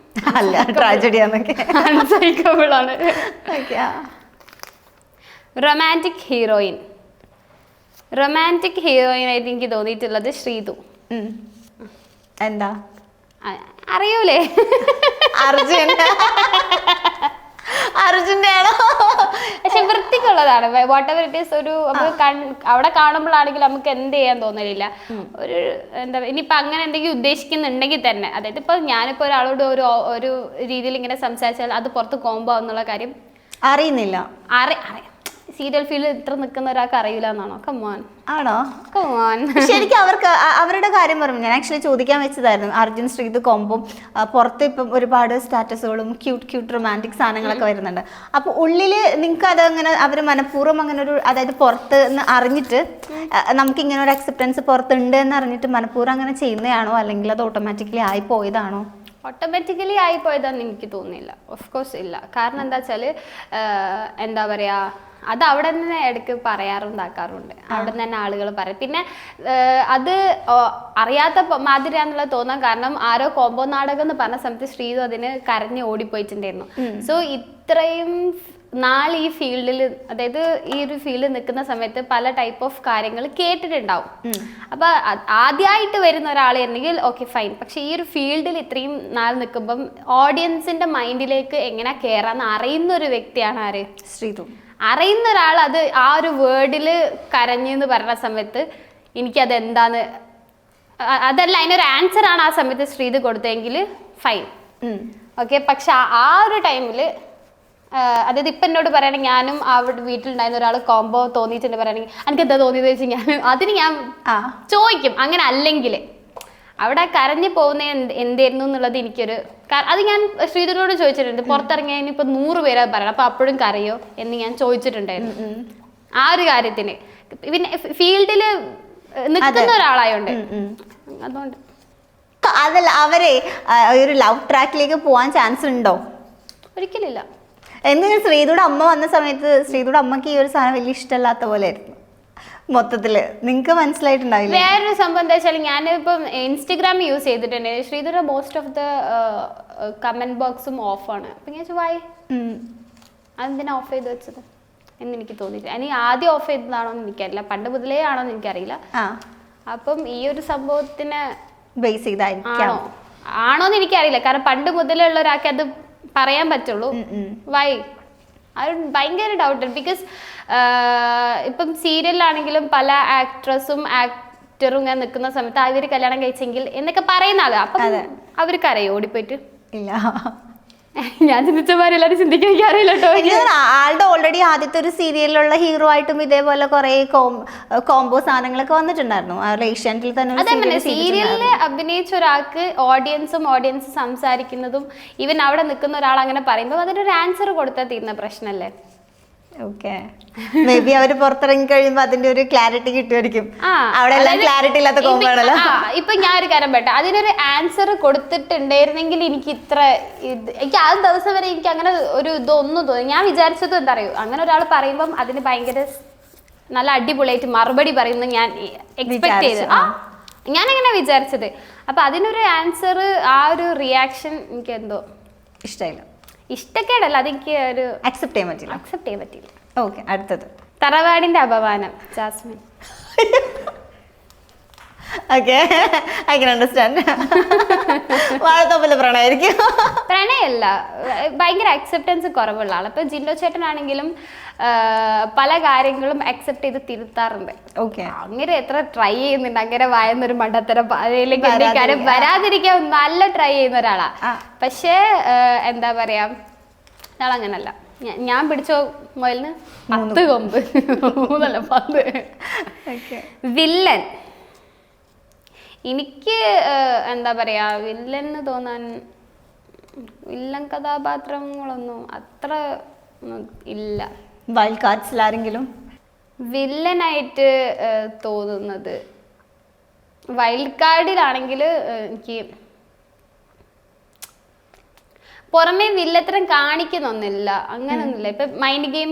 ട്രാജഡിയാന്നൊക്കെ ആണ്. റൊമാൻറ്റിക് ഹീറോയിൻ ആയിട്ട് എനിക്ക് തോന്നിയിട്ടുള്ളത് ശ്രീതു. എന്താ അറിയൂലേ? അർജുൻ്റെ ആണോ? പക്ഷെ വൃത്തിക്കുള്ളതാണ്. Whatever it is. ഒരു അവിടെ കാണുമ്പോഴാണെങ്കിലും നമുക്ക് എന്ത് ചെയ്യാൻ തോന്നലില്ല. ഒരു എന്താ ഇനിയിപ്പോൾ അങ്ങനെ എന്തെങ്കിലും ഉദ്ദേശിക്കുന്നുണ്ടെങ്കിൽ തന്നെ, അതായത് ഇപ്പോൾ ഞാനിപ്പോൾ ഒരാളോട് ഒരു രീതിയിൽ ഇങ്ങനെ സംസാരിച്ചാൽ അത് പുറത്ത് കോംബോ എന്നുള്ള കാര്യം അറിയുന്നില്ല. സീരിയൽ ഫീൽഡ് ഇത്ര നിൽക്കുന്ന ഒരാൾക്ക് അറിയില്ല എന്നാണോ? കമോൺ ആണോ? ശരിക്കും അവരുടെ കാര്യം പറയുമ്പോൾ ഞാൻ ആക്ച്വലി ചോദിക്കാൻ വെച്ചതായിരുന്നു. അർജുൻ ശ്രീതു കോമ്പും പുറത്ത് ഇപ്പം ഒരുപാട് സ്റ്റാറ്റസുകളും ക്യൂട്ട് റൊമാൻറ്റിക് സാധനങ്ങളൊക്കെ വരുന്നുണ്ട്. അപ്പോൾ ഉള്ളിൽ നിങ്ങൾക്ക് അതങ്ങനെ അവർ മനഃപൂർവ്വം അങ്ങനെ ഒരു, അതായത് പുറത്ത് അറിഞ്ഞിട്ട് നമുക്ക് ഇങ്ങനെ ഒരു അക്സെപ്റ്റൻസ് പുറത്തുണ്ട് എന്ന് അറിഞ്ഞിട്ട് മനഃപൂർവ്വം അങ്ങനെ ചെയ്യുന്നതാണോ, അല്ലെങ്കിൽ അത് ഓട്ടോമാറ്റിക്കലി ആയി പോയതാണോ? ഓട്ടോമാറ്റിക്കലി ആയിപ്പോയതാന്ന് എനിക്ക് തോന്നുന്നില്ല. ഓഫ് കോഴ്സ് ഇല്ല. കാരണം എന്താ വെച്ചാൽ എന്താ പറയുക, അത് അവിടെ നിന്ന് ഇടയ്ക്ക് പറയാറുണ്ടാക്കാറുണ്ട്. അവിടെ നിന്ന് തന്നെ ആളുകൾ പറയും. പിന്നെ അത് അറിയാത്ത മാതിരിയാന്നുള്ളത് തോന്നാൻ കാരണം ആരോ കോമ്പോ നാടകം എന്ന് പറഞ്ഞ സമയത്ത് ശ്രീതു അതിന് കരഞ്ഞ് ഓടിപ്പോയിട്ടുണ്ടായിരുന്നു. സോ ഇത്രയും നാൾ ഈ ഫീൽഡിൽ, അതായത് ഈ ഒരു ഫീൽഡിൽ നിൽക്കുന്ന സമയത്ത് പല ടൈപ്പ് ഓഫ് കാര്യങ്ങൾ കേട്ടിട്ടുണ്ടാവും. അപ്പൊ ആദ്യമായിട്ട് വരുന്ന ഒരാളായിരുന്നെങ്കിൽ ഓക്കെ ഫൈൻ. പക്ഷെ ഈ ഒരു ഫീൽഡിൽ ഇത്രയും നാൾ നിൽക്കുമ്പം ഓഡിയൻസിന്റെ മൈൻഡിലേക്ക് എങ്ങനെ കയറാന്ന് അറിയുന്ന ഒരു വ്യക്തിയാണ് ആര്? ശ്രീതു. അറിയുന്ന ഒരാൾ അത് ആ ഒരു വേർഡിൽ കരഞ്ഞെന്ന് പറഞ്ഞ സമയത്ത് എനിക്കത് എന്താന്ന്, അതല്ല അതിനൊരു ആൻസർ ആണ് ആ സമയത്ത് ശ്രീതു കൊടുത്തെങ്കിൽ ഫൈൻ, ഓക്കെ. പക്ഷെ ആ ഒരു ടൈമിൽ, അതായത് ഇപ്പം എന്നോട് പറയുകയാണെങ്കിൽ ഞാനും അവിടെ വീട്ടിലുണ്ടായിരുന്ന ഒരാൾ കോംബോ തോന്നിയിട്ടുണ്ട് പറയുകയാണെങ്കിൽ എനിക്ക് എന്താ തോന്നിയത് വെച്ചാൽ അതിന് ഞാൻ ചോദിക്കും. അങ്ങനെ അല്ലെങ്കിൽ അവിടെ കരഞ്ഞു പോകുന്ന എന്തായിരുന്നു എന്നുള്ളത് എനിക്കൊരു അത് ഞാൻ ശ്രീധരനോട് ചോദിച്ചിട്ടുണ്ട്, പുറത്തിറങ്ങിയ ഇനിയിപ്പോൾ 100 പേരാ പറയണം അപ്പൊ അപ്പോഴും കരയോ എന്ന് ഞാൻ ചോദിച്ചിട്ടുണ്ടായിരുന്നു. ആ ഒരു കാര്യത്തിന് പിന്നെ ഫീൽഡിൽ നിൽക്കുന്ന ഒരാളായോണ്ട് അതുകൊണ്ട്. അതല്ല, അവരെ ഒരു ലവ് ട്രാക്കിലേക്ക് പോവാൻ ചാൻസ് ഉണ്ടോ? ഒരിക്കലില്ല. എന്തെങ്കിലും ശ്രീധുടെ അമ്മ വന്ന സമയത്ത് ശ്രീധുടെ അമ്മക്ക് ഈ ഒരു സാധനം വലിയ ഇഷ്ടമല്ലാത്ത പോലെ ആയിരുന്നു മൊത്തത്തില്, നിങ്ങക്ക് മനസ്സിലായിട്ടുണ്ടാവില്ല? വേറൊരു സംഭവം എന്താ വെച്ചാൽ ഞാൻ ഇപ്പം ഇൻസ്റ്റഗ്രാം യൂസ് ചെയ്തിട്ടുണ്ട്. ശ്രീധുടെ മോസ്റ്റ് ഓഫ് ദ കമന്റ് ബോക്സും ഓഫാണ്. അപ്പൊ ഞാൻ വായി അതെന്തിനാ ഓഫ് ചെയ്ത് വെച്ചത് എന്ന് എനിക്ക് തോന്നിയില്ല. ഇനി ആദ്യം ഓഫ് ചെയ്തതാണോ എന്ന് എനിക്കറിയില്ല, പണ്ട് മുതലേ ആണോ എന്ന് എനിക്കറിയില്ല. അപ്പം ഈ ഒരു സംഭവത്തിന് ബേസ് ചെയ്തായിരിക്കും ആണോന്ന് എനിക്കറിയില്ല, കാരണം പണ്ട് മുതലേ ഉള്ള ഒരാൾക്ക് അത് പറയാൻ പറ്റുള്ളൂ. വൈ അത് ഭയങ്കര ഡൗട്ട്. ബിക്കോസ് ഇപ്പം സീരിയലിലാണെങ്കിലും പല ആക്ട്രസും ആക്ടറും ഇങ്ങനെ നിൽക്കുന്ന സമയത്ത് അവർ കല്യാണം കഴിച്ചെങ്കിൽ എന്നൊക്കെ പറയുന്ന ആള്, അപ്പം അവർക്കറിയോ ഓടിപ്പോയിട്ട്? ഇല്ല, ഞാൻ ചിന്തിച്ചമാരെല്ലാരും ചിന്തിക്കാൻ എനിക്ക് അറിയില്ല കേട്ടോ. ആളുടെ ഓൾറെഡി ആദ്യത്തെ ഒരു സീരിയലിലുള്ള ഹീറോ ആയിട്ടും ഇതേപോലെ കുറെ കോംബോ സാധനങ്ങളൊക്കെ വന്നിട്ടുണ്ടായിരുന്നു. ഏഷ്യാനെറ്റിൽ തന്നെ അതേപോലെ സീരിയലിൽ അഭിനയിച്ച ഒരാൾക്ക് ഓഡിയൻസ് സംസാരിക്കുന്നതും ഈവൻ അവിടെ നിൽക്കുന്ന ഒരാൾ അങ്ങനെ പറയുമ്പോൾ അതിനൊരു ആൻസർ കൊടുത്താൽ തീരുന്ന പ്രശ്നമല്ലേ? ഓക്കെ, മേ ബി അവര് പുറത്തിറങ്ങി കഴിയുമ്പോ അതിന്റെ ഒരു ക്ലാരിറ്റി കിട്ടുമായിരിക്കും. അവിടെ എല്ലാം ക്ലാരിറ്റി ഇല്ലാത്ത കോമ്പാണല്ലോ. ഇപ്പൊ ഞാൻ ഒരു കാര്യം പറയട്ടെ, അതിനൊരു ആൻസർ കൊടുത്തിട്ടുണ്ടായിരുന്നെങ്കിൽ എനിക്ക് എനിക്ക് ആ ദിവസം വരെ എനിക്ക് അങ്ങനെ ഒരു ഇതൊന്നും തോന്നി. ഞാൻ വിചാരിച്ചത് എന്താ അറിയൂ, അങ്ങനെ ഒരാൾ പറയുമ്പം അതിന് ഭയങ്കര നല്ല അടിപൊളിയായിട്ട് മറുപടി പറയുന്നത് ഞാൻ എക്സ്പെക്ട് ചെയ്ത്. ഞാനങ്ങനെ വിചാരിച്ചത്. അപ്പൊ അതിനൊരു ആൻസർ, ആ ഒരു റിയാക്ഷൻ എനിക്ക് എന്തോ ഇഷ്ടമായില്ല. ഇഷ്ടക്കേടല്ല, അതെനിക്ക് ഒരു അക്സെപ്റ്റ് ചെയ്യാൻ പറ്റില്ല. ഓക്കെ, അടുത്തത് തറവാടിന്റെ അപമാനം, Jasmin. Okay, I can understand. വാഴത്തോപ്പിലെ പ്രണയമായിരിക്കും. പ്രണയമല്ല, ഭയങ്കര അക്സെപ്റ്റൻസ് കുറവുള്ള ആൾ. ഇപ്പൊ ജിൻഡോ ചേട്ടനാണെങ്കിലും പല കാര്യങ്ങളും അക്സെപ്റ്റ് ചെയ്ത് തിരുത്താറുണ്ട്. ഓക്കെ, അങ്ങനെ എത്ര ട്രൈ ചെയ്യുന്നുണ്ട്, അങ്ങനെ വായന്നൊരു മണ്ടത്തരം കാര്യം വരാതിരിക്കാൻ നല്ല ട്രൈ ചെയ്യുന്ന ഒരാളാ. പക്ഷേ എന്താ പറയാ, ആളങ്ങനല്ല. ഞാൻ പിടിച്ചോ മുയലിന് 10 കൊമ്പ്, 3 10. വില്ലൻ എനിക്ക് എന്താ പറയാ, വില്ലൻ തോന്നാൻ വില്ലൻ കഥാപാത്രങ്ങളൊന്നും അത്ര ഇല്ല. വൈൽഡ് കാർഡ്സിൽ ആരെങ്കിലും വില്ലനായിട്ട് തോന്നുന്നത്, വൈൽഡ് കാർഡിലാണെങ്കിൽ എനിക്ക് പുറമേ വില്ലത്തരം കാണിക്കുന്നൊന്നുമില്ല, അങ്ങനൊന്നുമില്ല. ഇപ്പൊ മൈൻഡ് ഗെയിം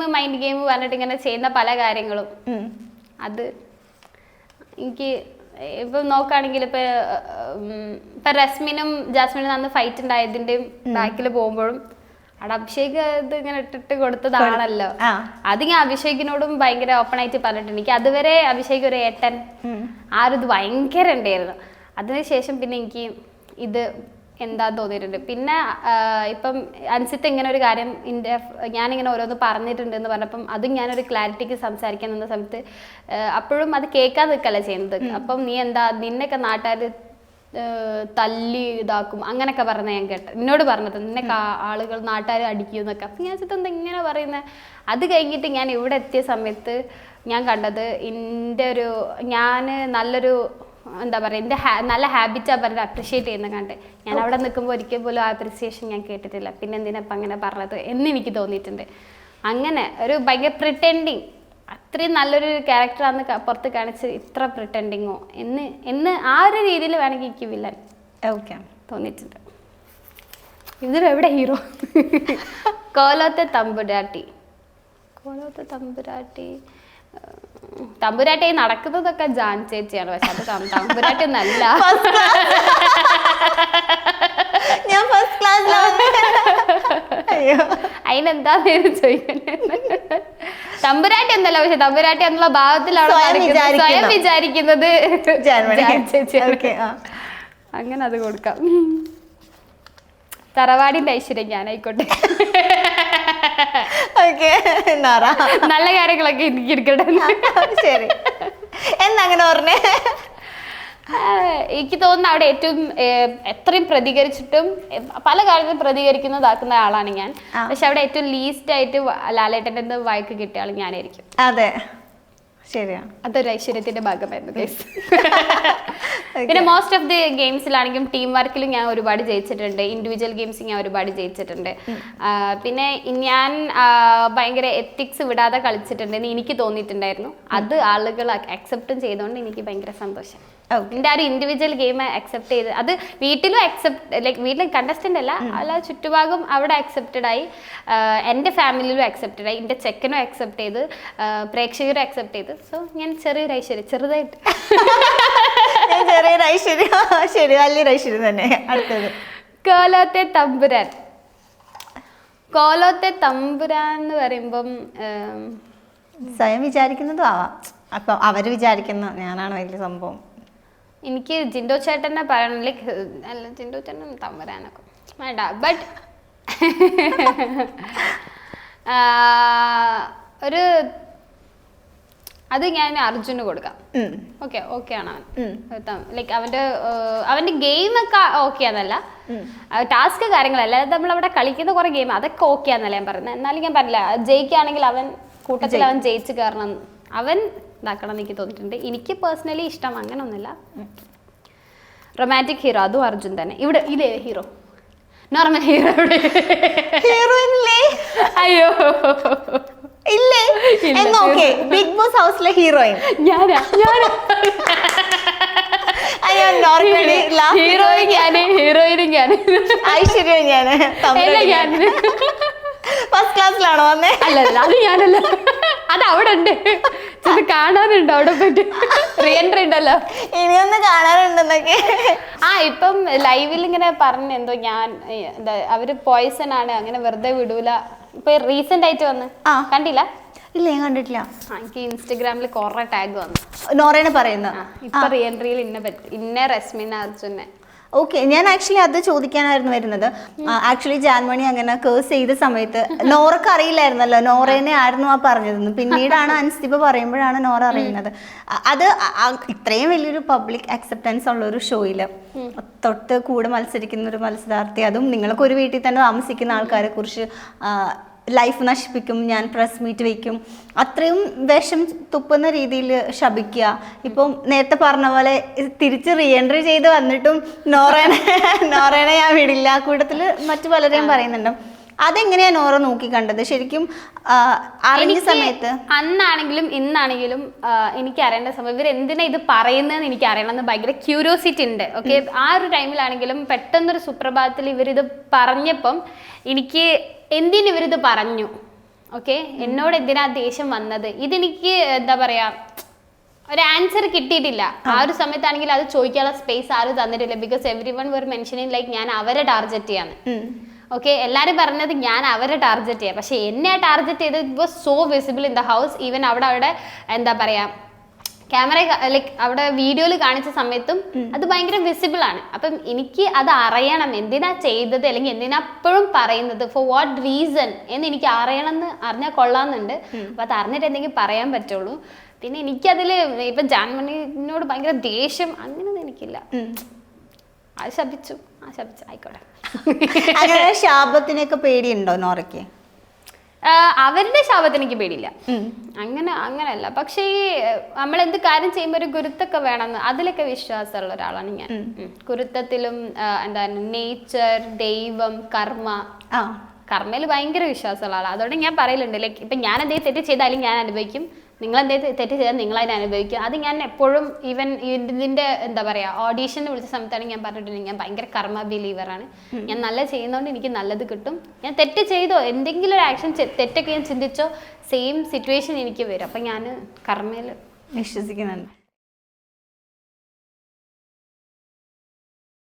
പറഞ്ഞിട്ട് ഇങ്ങനെ ചെയ്യുന്ന പല കാര്യങ്ങളും അത് എനിക്ക് ഇപ്പൊ നോക്കുകയാണെങ്കിൽ ഇപ്പൊ റസ്മിനും ജാസ്മിനും അന്ന് ഫൈറ്റ് ഉണ്ടായതിന്റെയും ബാക്കിൽ പോകുമ്പോഴും അവിടെ അഭിഷേക് ഇത് ഇങ്ങനെ ഇട്ടിട്ട് കൊടുത്തതാണല്ലോ. അത് ഞാൻ അഭിഷേകിനോടും ഭയങ്കര ഓപ്പൺ ആയിട്ട് പറഞ്ഞിട്ടുണ്ട്. എനിക്ക് അതുവരെ അഭിഷേക് ഒരു ഏട്ടൻ ആ ഒരു ഇത് ഭയങ്കര ഉണ്ടായിരുന്നു. അതിനുശേഷം പിന്നെ എനിക്ക് ഇത് എന്താ തോന്നിയിട്ടുണ്ട്. പിന്നെ ഇപ്പം അൻസിത്ത് ഇങ്ങനെ ഒരു കാര്യം ഞാനിങ്ങനെ ഓരോന്ന് പറഞ്ഞിട്ടുണ്ട് എന്ന് പറഞ്ഞപ്പം അതും ഞാനൊരു ക്ലാരിറ്റിക്ക് സംസാരിക്കാൻ നിന്ന സമയത്ത് അപ്പോഴും അത് കേൾക്കാൻ നിൽക്കല്ല ചെയ്യുന്നത്. അപ്പം നീ എന്താ, നിന്നൊക്കെ നാട്ടുകാർ തല്ലി ഇതാക്കും അങ്ങനെയൊക്കെ പറഞ്ഞ ഞാൻ കേട്ട, എന്നോട് പറഞ്ഞത് നിന്നൊക്കെ ആളുകൾ നാട്ടുകാർ അടിക്കും എന്നൊക്കെ. അപ്പം ഞാൻ എന്താ ഇങ്ങനെ പറയുന്നത്. അത് കഴിഞ്ഞിട്ട് ഞാൻ ഇവിടെ എത്തിയ സമയത്ത് ഞാൻ കണ്ടത് ഞാൻ നല്ലൊരു എന്താ പറയുക, എൻ്റെ നല്ല ഹാബിറ്റാണ് പറഞ്ഞത് അപ്രിഷ്യേറ്റ് ചെയ്യുന്നത് കണ്ട്. ഞാൻ അവിടെ നിൽക്കുമ്പോൾ ഒരിക്കൽ പോലും ആ അപ്രിസിയേഷൻ ഞാൻ കേട്ടിട്ടില്ല. പിന്നെ എന്തിനപ്പം അങ്ങനെ പറഞ്ഞത് എന്ന് എനിക്ക് തോന്നിയിട്ടുണ്ട്. അങ്ങനെ ഒരു ഭയങ്കര പ്രിറ്റൻഡിങ്, അത്രയും നല്ലൊരു ക്യാരക്ടറാന്ന് പുറത്ത് കാണിച്ച് ഇത്ര പ്രിറ്റൻഡിങ്ങോ എന്ന് ആ ഒരു രീതിയിൽ വേണമെങ്കിൽ എനിക്ക് വില്ലൻ തോന്നിയിട്ടുണ്ട്. ഇതിലെവിടെ ഹീറോ? കോലോത്തെ തമ്പുരാട്ടി നടക്കുന്നതൊക്കെ ജാൻ ചേച്ചിയാണ്. പക്ഷെ അത് തമ്പുരാട്ടി ഒന്നല്ല. അതിനെന്താന്ന് ചോദിക്കുന്നത്. തമ്പുരാട്ടി ഒന്നല്ല, പക്ഷെ തമ്പുരാട്ടി എന്നുള്ള ഭാവത്തിലാണ് സ്വയം വിചാരിക്കുന്നത് അങ്ങനെ അത് കൊടുക്കാം. തറവാടിന്റെ ഐശ്വര്യം ഞാനായിക്കോട്ടെ. നല്ല കാര്യങ്ങളൊക്കെ എനിക്ക് എടുക്കട്ടെ. ശരി, എന്നങ്ങനെ പറഞ്ഞേ. എനിക്ക് തോന്നുന്നു അവിടെ ഏറ്റവും എത്രയും പ്രതികരിച്ചിട്ടും പല കാര്യത്തിലും പ്രതികരിക്കുന്നതാക്കുന്ന ആളാണ് ഞാൻ. പക്ഷെ അവിടെ ഏറ്റവും ലീസ്റ്റ് ആയിട്ട് ലാലേട്ടൻ്റെ വായിക്ക് കിട്ടിയ ആൾ ഞാനായിരിക്കും. അതെ, ശരിയാണ്. അതൊരു ഐശ്വര്യത്തിന്റെ ഭാഗമായിരുന്നു കേസ്. പിന്നെ മോസ്റ്റ് ഓഫ് ദി ഗെയിംസിലാണെങ്കിലും ടീം വർക്കിലും ഞാൻ ഒരുപാട് ജയിച്ചിട്ടുണ്ട്, ഇൻഡിവിജ്വൽ ഗെയിംസിൽ ഞാൻ ഒരുപാട് ജയിച്ചിട്ടുണ്ട്. പിന്നെ ഞാൻ ഭയങ്കര എത്തിക്സ് വിടാതെ കളിച്ചിട്ടുണ്ടെന്ന് എനിക്ക് തോന്നിയിട്ടുണ്ടായിരുന്നു. അത് ആളുകൾ അക്സെപ്റ്റും ചെയ്തുകൊണ്ട് എനിക്ക് ഭയങ്കര സന്തോഷം. എൻ്റെ ആ ഒരു ഇൻഡിവിജ്വൽ ഗെയിം അക്സെപ്റ്റ് ചെയ്ത് അത് വീട്ടിലും ലൈക്ക് വീട്ടിൽ കണ്ടസ്റ്റൻ്റ് അല്ല ചുറ്റുഭാഗം അവിടെ അക്സെപ്റ്റഡ് ആയി, എൻ്റെ ഫാമിലിയിലും അക്സെപ്റ്റഡ് ആയി, എൻ്റെ ചെക്കനും അക്സെപ്റ്റ് ചെയ്ത്, പ്രേക്ഷകരും അക്സെപ്റ്റ് ചെയ്ത്. സോ ഞാൻ ചെറിയൊരു ഐശ്വര്യം, ചെറുതായിട്ട് ചെറിയൊരു ഐശ്വര്യം. ശരി, വലിയൊരു ഐശ്വര്യം തന്നെ. അടുത്തത് കോലോത്തെ തമ്പുരാൻ. കോലോത്തെ തമ്പുരാൻ എന്ന് പറയുമ്പം സ്വയം വിചാരിക്കുന്നതും ആവാം, അപ്പം അവര് വിചാരിക്കുന്ന ഞാനാണ് വലിയ സംഭവം. എനിക്ക് ജിൻഡോ ചേട്ടനെ പറയണം, ലൈക്ക് അല്ല ജിൻഡോ ചേട്ടൻ തമ്പുരാനൊക്കെ വേണ്ട, ബട്ട് ഒരു അത് ഞാൻ അർജുന് കൊടുക്കാം. ഓക്കെ ആണ് അവൻ, ലൈക്ക് അവന്റെ ഗെയിമൊക്കെ ഓക്കെ ആണെന്നല്ല, ടാസ്ക് കാര്യങ്ങളല്ല, നമ്മളവിടെ കളിക്കുന്ന കുറെ ഗെയിം അതൊക്കെ ഓക്കെ ആണെന്നല്ല ഞാൻ പറയുന്നത്. എന്നാലും ഞാൻ പറഞ്ഞില്ല, ജയിക്കുകയാണെങ്കിൽ അവൻ കൂട്ടത്തിൽ അവൻ ജയിച്ച് കയറണം, അവൻ ഇതാക്കണം എന്ന് എനിക്ക് തോന്നിയിട്ടുണ്ട്. എനിക്ക് പേഴ്സണലി ഇഷ്ടം അങ്ങനെ ഒന്നുമില്ല. റൊമാൻറ്റിക് ഹീറോ അതും അർജുൻ തന്നെ. ഇവിടെ ഇല്ലേ ഹീറോ, നോർമൽ ഹീറോ ഹീറോയിനില്ലേ? അയ്യോ ഇല്ലേ? ബിഗ് ബോസ് ഹൗസിലെ ഹീറോയിൻ ഞാനാ ഹീറോയിൻ ഞാന്, ഹീറോയിനും ഞാന്, ഐശ്വര്യം ഞാന്. ഫസ്റ്റ് ക്ലാസ്സിലാണോ വന്നേ? അല്ലല്ല, അത് ഞാനല്ല, അത് അവിടെ ഉണ്ട്, ചെന്ന് കാണാനുണ്ട് അവിടെ പോയിട്ട്. റീഎൻട്രി ഉണ്ടല്ലോ, ഇനിയൊന്ന് കാണാനുണ്ടെന്നൊക്കെ. ഇപ്പം ലൈവിൽ ഇങ്ങനെ പറഞ്ഞു എന്തോ ഞാൻ എന്താ അവര് പോയ്സൺ ആണ് അങ്ങനെ വെറുതെ വിടൂല. ഇപ്പൊ റീസെന്റ് ആയിട്ട് വന്ന് കണ്ടില്ല? ഇല്ല, ഞാൻ കണ്ടിട്ടില്ല. എനിക്ക് ഇൻസ്റ്റഗ്രാമിൽ കുറെ ടാഗ് വന്നു, നോറേനെ പറയുന്ന. ഇപ്പൊ റീഎൻട്രിയിൽ ഇന്ന റസ്മിന അർജുനെ. ഓക്കെ, ഞാൻ ആക്ച്വലി അത് ചോദിക്കാനായിരുന്നു വരുന്നത്. ആക്ച്വലി ജാൻമണി അങ്ങനെ കേസ് ചെയ്ത സമയത്ത് നോറക്ക് അറിയില്ലായിരുന്നല്ലോ നോറേനെ ആയിരുന്നു ആ പറഞ്ഞതെന്ന്. പിന്നീടാണ് അൻസിബ പറയുമ്പോഴാണ് നോറ അറിയുന്നത്. അത് ഇത്രയും വലിയൊരു പബ്ലിക് അക്സെപ്റ്റൻസ് ഉള്ള ഒരു ഷോയിൽ തൊട്ട് കൂടെ മത്സരിക്കുന്ന ഒരു മത്സരാർത്ഥി, അതും നിങ്ങൾക്ക് ഒരു വീട്ടിൽ തന്നെ താമസിക്കുന്ന ആൾക്കാരെ കുറിച്ച് ലൈഫ് നശിപ്പിക്കും, ഞാൻ പ്രസ് മീറ്റ് വയ്ക്കും, അത്രയും വിഷം തുപ്പുന്ന രീതിയിൽ ശപിക്കുക. ഇപ്പം നേരത്തെ പറഞ്ഞ പോലെ തിരിച്ച് റീഎൻട്രി ചെയ്ത് വന്നിട്ടും നോറേനെ ഞാൻ വിടില്ല, കൂട്ടത്തിൽ മറ്റു പലരെയും പറയുന്നുണ്ട്. അതെങ്ങനെയാ നോറ നോക്കി കണ്ടത് ശരിക്കും അറിഞ്ഞ സമയത്ത്? അന്നാണെങ്കിലും ഇന്നാണെങ്കിലും എനിക്ക് അറിയേണ്ട സമയം ഇവർ എന്തിനാ ഇത് പറയുന്നതെന്ന് എനിക്ക് അറിയണമെന്ന് ഭയങ്കര ക്യൂരിയോസിറ്റി ഉണ്ട്. ഓക്കെ, ആ ഒരു ടൈമിലാണെങ്കിലും പെട്ടെന്നൊരു സുപ്രഭാതത്തിൽ ഇവരിത് പറഞ്ഞപ്പം എനിക്ക് എന്തിന് ഇവരിത് പറഞ്ഞു, ഓക്കെ, എന്നോട് എന്തിനാ ദേഷ്യം വന്നത്, ഇതെനിക്ക് എന്താ പറയാ ഒരു ആൻസർ കിട്ടിയിട്ടില്ല. ആ ഒരു സമയത്താണെങ്കിൽ അത് ചോദിക്കാനുള്ള സ്പേസ് ആരും തന്നിട്ടില്ല. Because everyone were mentioning like ഞാൻ അവരെ ടാർഗറ്റ് ചെയ്യാന്ന്. ഓക്കെ, എല്ലാവരും പറഞ്ഞത് ഞാൻ അവരെ ടാർഗറ്റ് ചെയ്യാം, പക്ഷെ എന്നെ ടാർഗറ്റ് ചെയ്തത് it was so visible in the house. Even അവിടെ എന്താ പറയാ ക്യാമറ ലൈക്ക് അവിടെ വീഡിയോയിൽ കാണിച്ച സമയത്തും അത് ഭയങ്കര വിസിബിൾ ആണ്. അപ്പം എനിക്ക് അത് അറിയണം, എന്തിനാ ചെയ്തത് അല്ലെങ്കിൽ എന്തിനാ അപ്പോഴും പറയുന്നത്, ഫോർ വാട്ട് റീസൺ എന്ന് എനിക്ക് അറിയണമെന്ന് അറിഞ്ഞാൽ കൊള്ളാമെന്നുണ്ട്. അപ്പം അത് അറിഞ്ഞിട്ട് എന്തെങ്കിലും പറയാൻ പറ്റുള്ളൂ. പിന്നെ എനിക്കതിൽ ഇപ്പം ജാൻമണിനോട് ഭയങ്കര ദേഷ്യം അങ്ങനെയൊന്നും എനിക്കില്ല. അത് ശപിച്ചു ആയിക്കോട്ടെ. ശാപത്തിനൊക്കെ പേടിയുണ്ടോ നോറയ്ക്ക്? അവരുടെ ശാപത്തിന് എനിക്ക് പേടിയില്ല, അങ്ങനെയല്ല. പക്ഷേ ഈ നമ്മൾ എന്ത് കാര്യം ചെയ്യുമ്പോൾ ഒരു ഗുരുത്തൊക്കെ വേണമെന്ന് അതിലൊക്കെ വിശ്വാസമുള്ള ഒരാളാണ് ഞാൻ. ഗുരുത്വത്തിലും എന്താണ് നേച്ചർ, ദൈവം, കർമ്മയിൽ ഭയങ്കര വിശ്വാസമുള്ള ആളാണ്. അതുകൊണ്ട് ഞാൻ പറയലുണ്ട്, ലൈക്ക് ഇപ്പം ഞാൻ എന്തെങ്കിലും തെറ്റ് ചെയ്താലും ഞാൻ അനുഭവിക്കും, നിങ്ങൾ എന്തെങ്കിലും തെറ്റ് ചെയ്താൽ നിങ്ങൾ അതിനെ അനുഭവിക്കും. അത് ഞാൻ എപ്പോഴും ഈവൻ ഇതിൻ്റെ എന്താ പറയുക ഓഡീഷന് വിളിച്ച സമയത്താണെങ്കിൽ ഞാൻ പറഞ്ഞിട്ടുണ്ട്, ഞാൻ ഭയങ്കര കർമ്മ ബിലീവറാണ്. ഞാൻ നല്ല ചെയ്യുന്നതുകൊണ്ട് എനിക്ക് നല്ലത് കിട്ടും. ഞാൻ തെറ്റ് ചെയ്തോ എന്തെങ്കിലും ഒരു ആക്ഷൻ തെറ്റൊക്കെ ഞാൻ ചിന്തിച്ചോ സെയിം സിറ്റുവേഷൻ എനിക്ക് വരും. അപ്പം ഞാൻ കർമ്മയിൽ വിശ്വസിക്കുന്നുണ്ട്.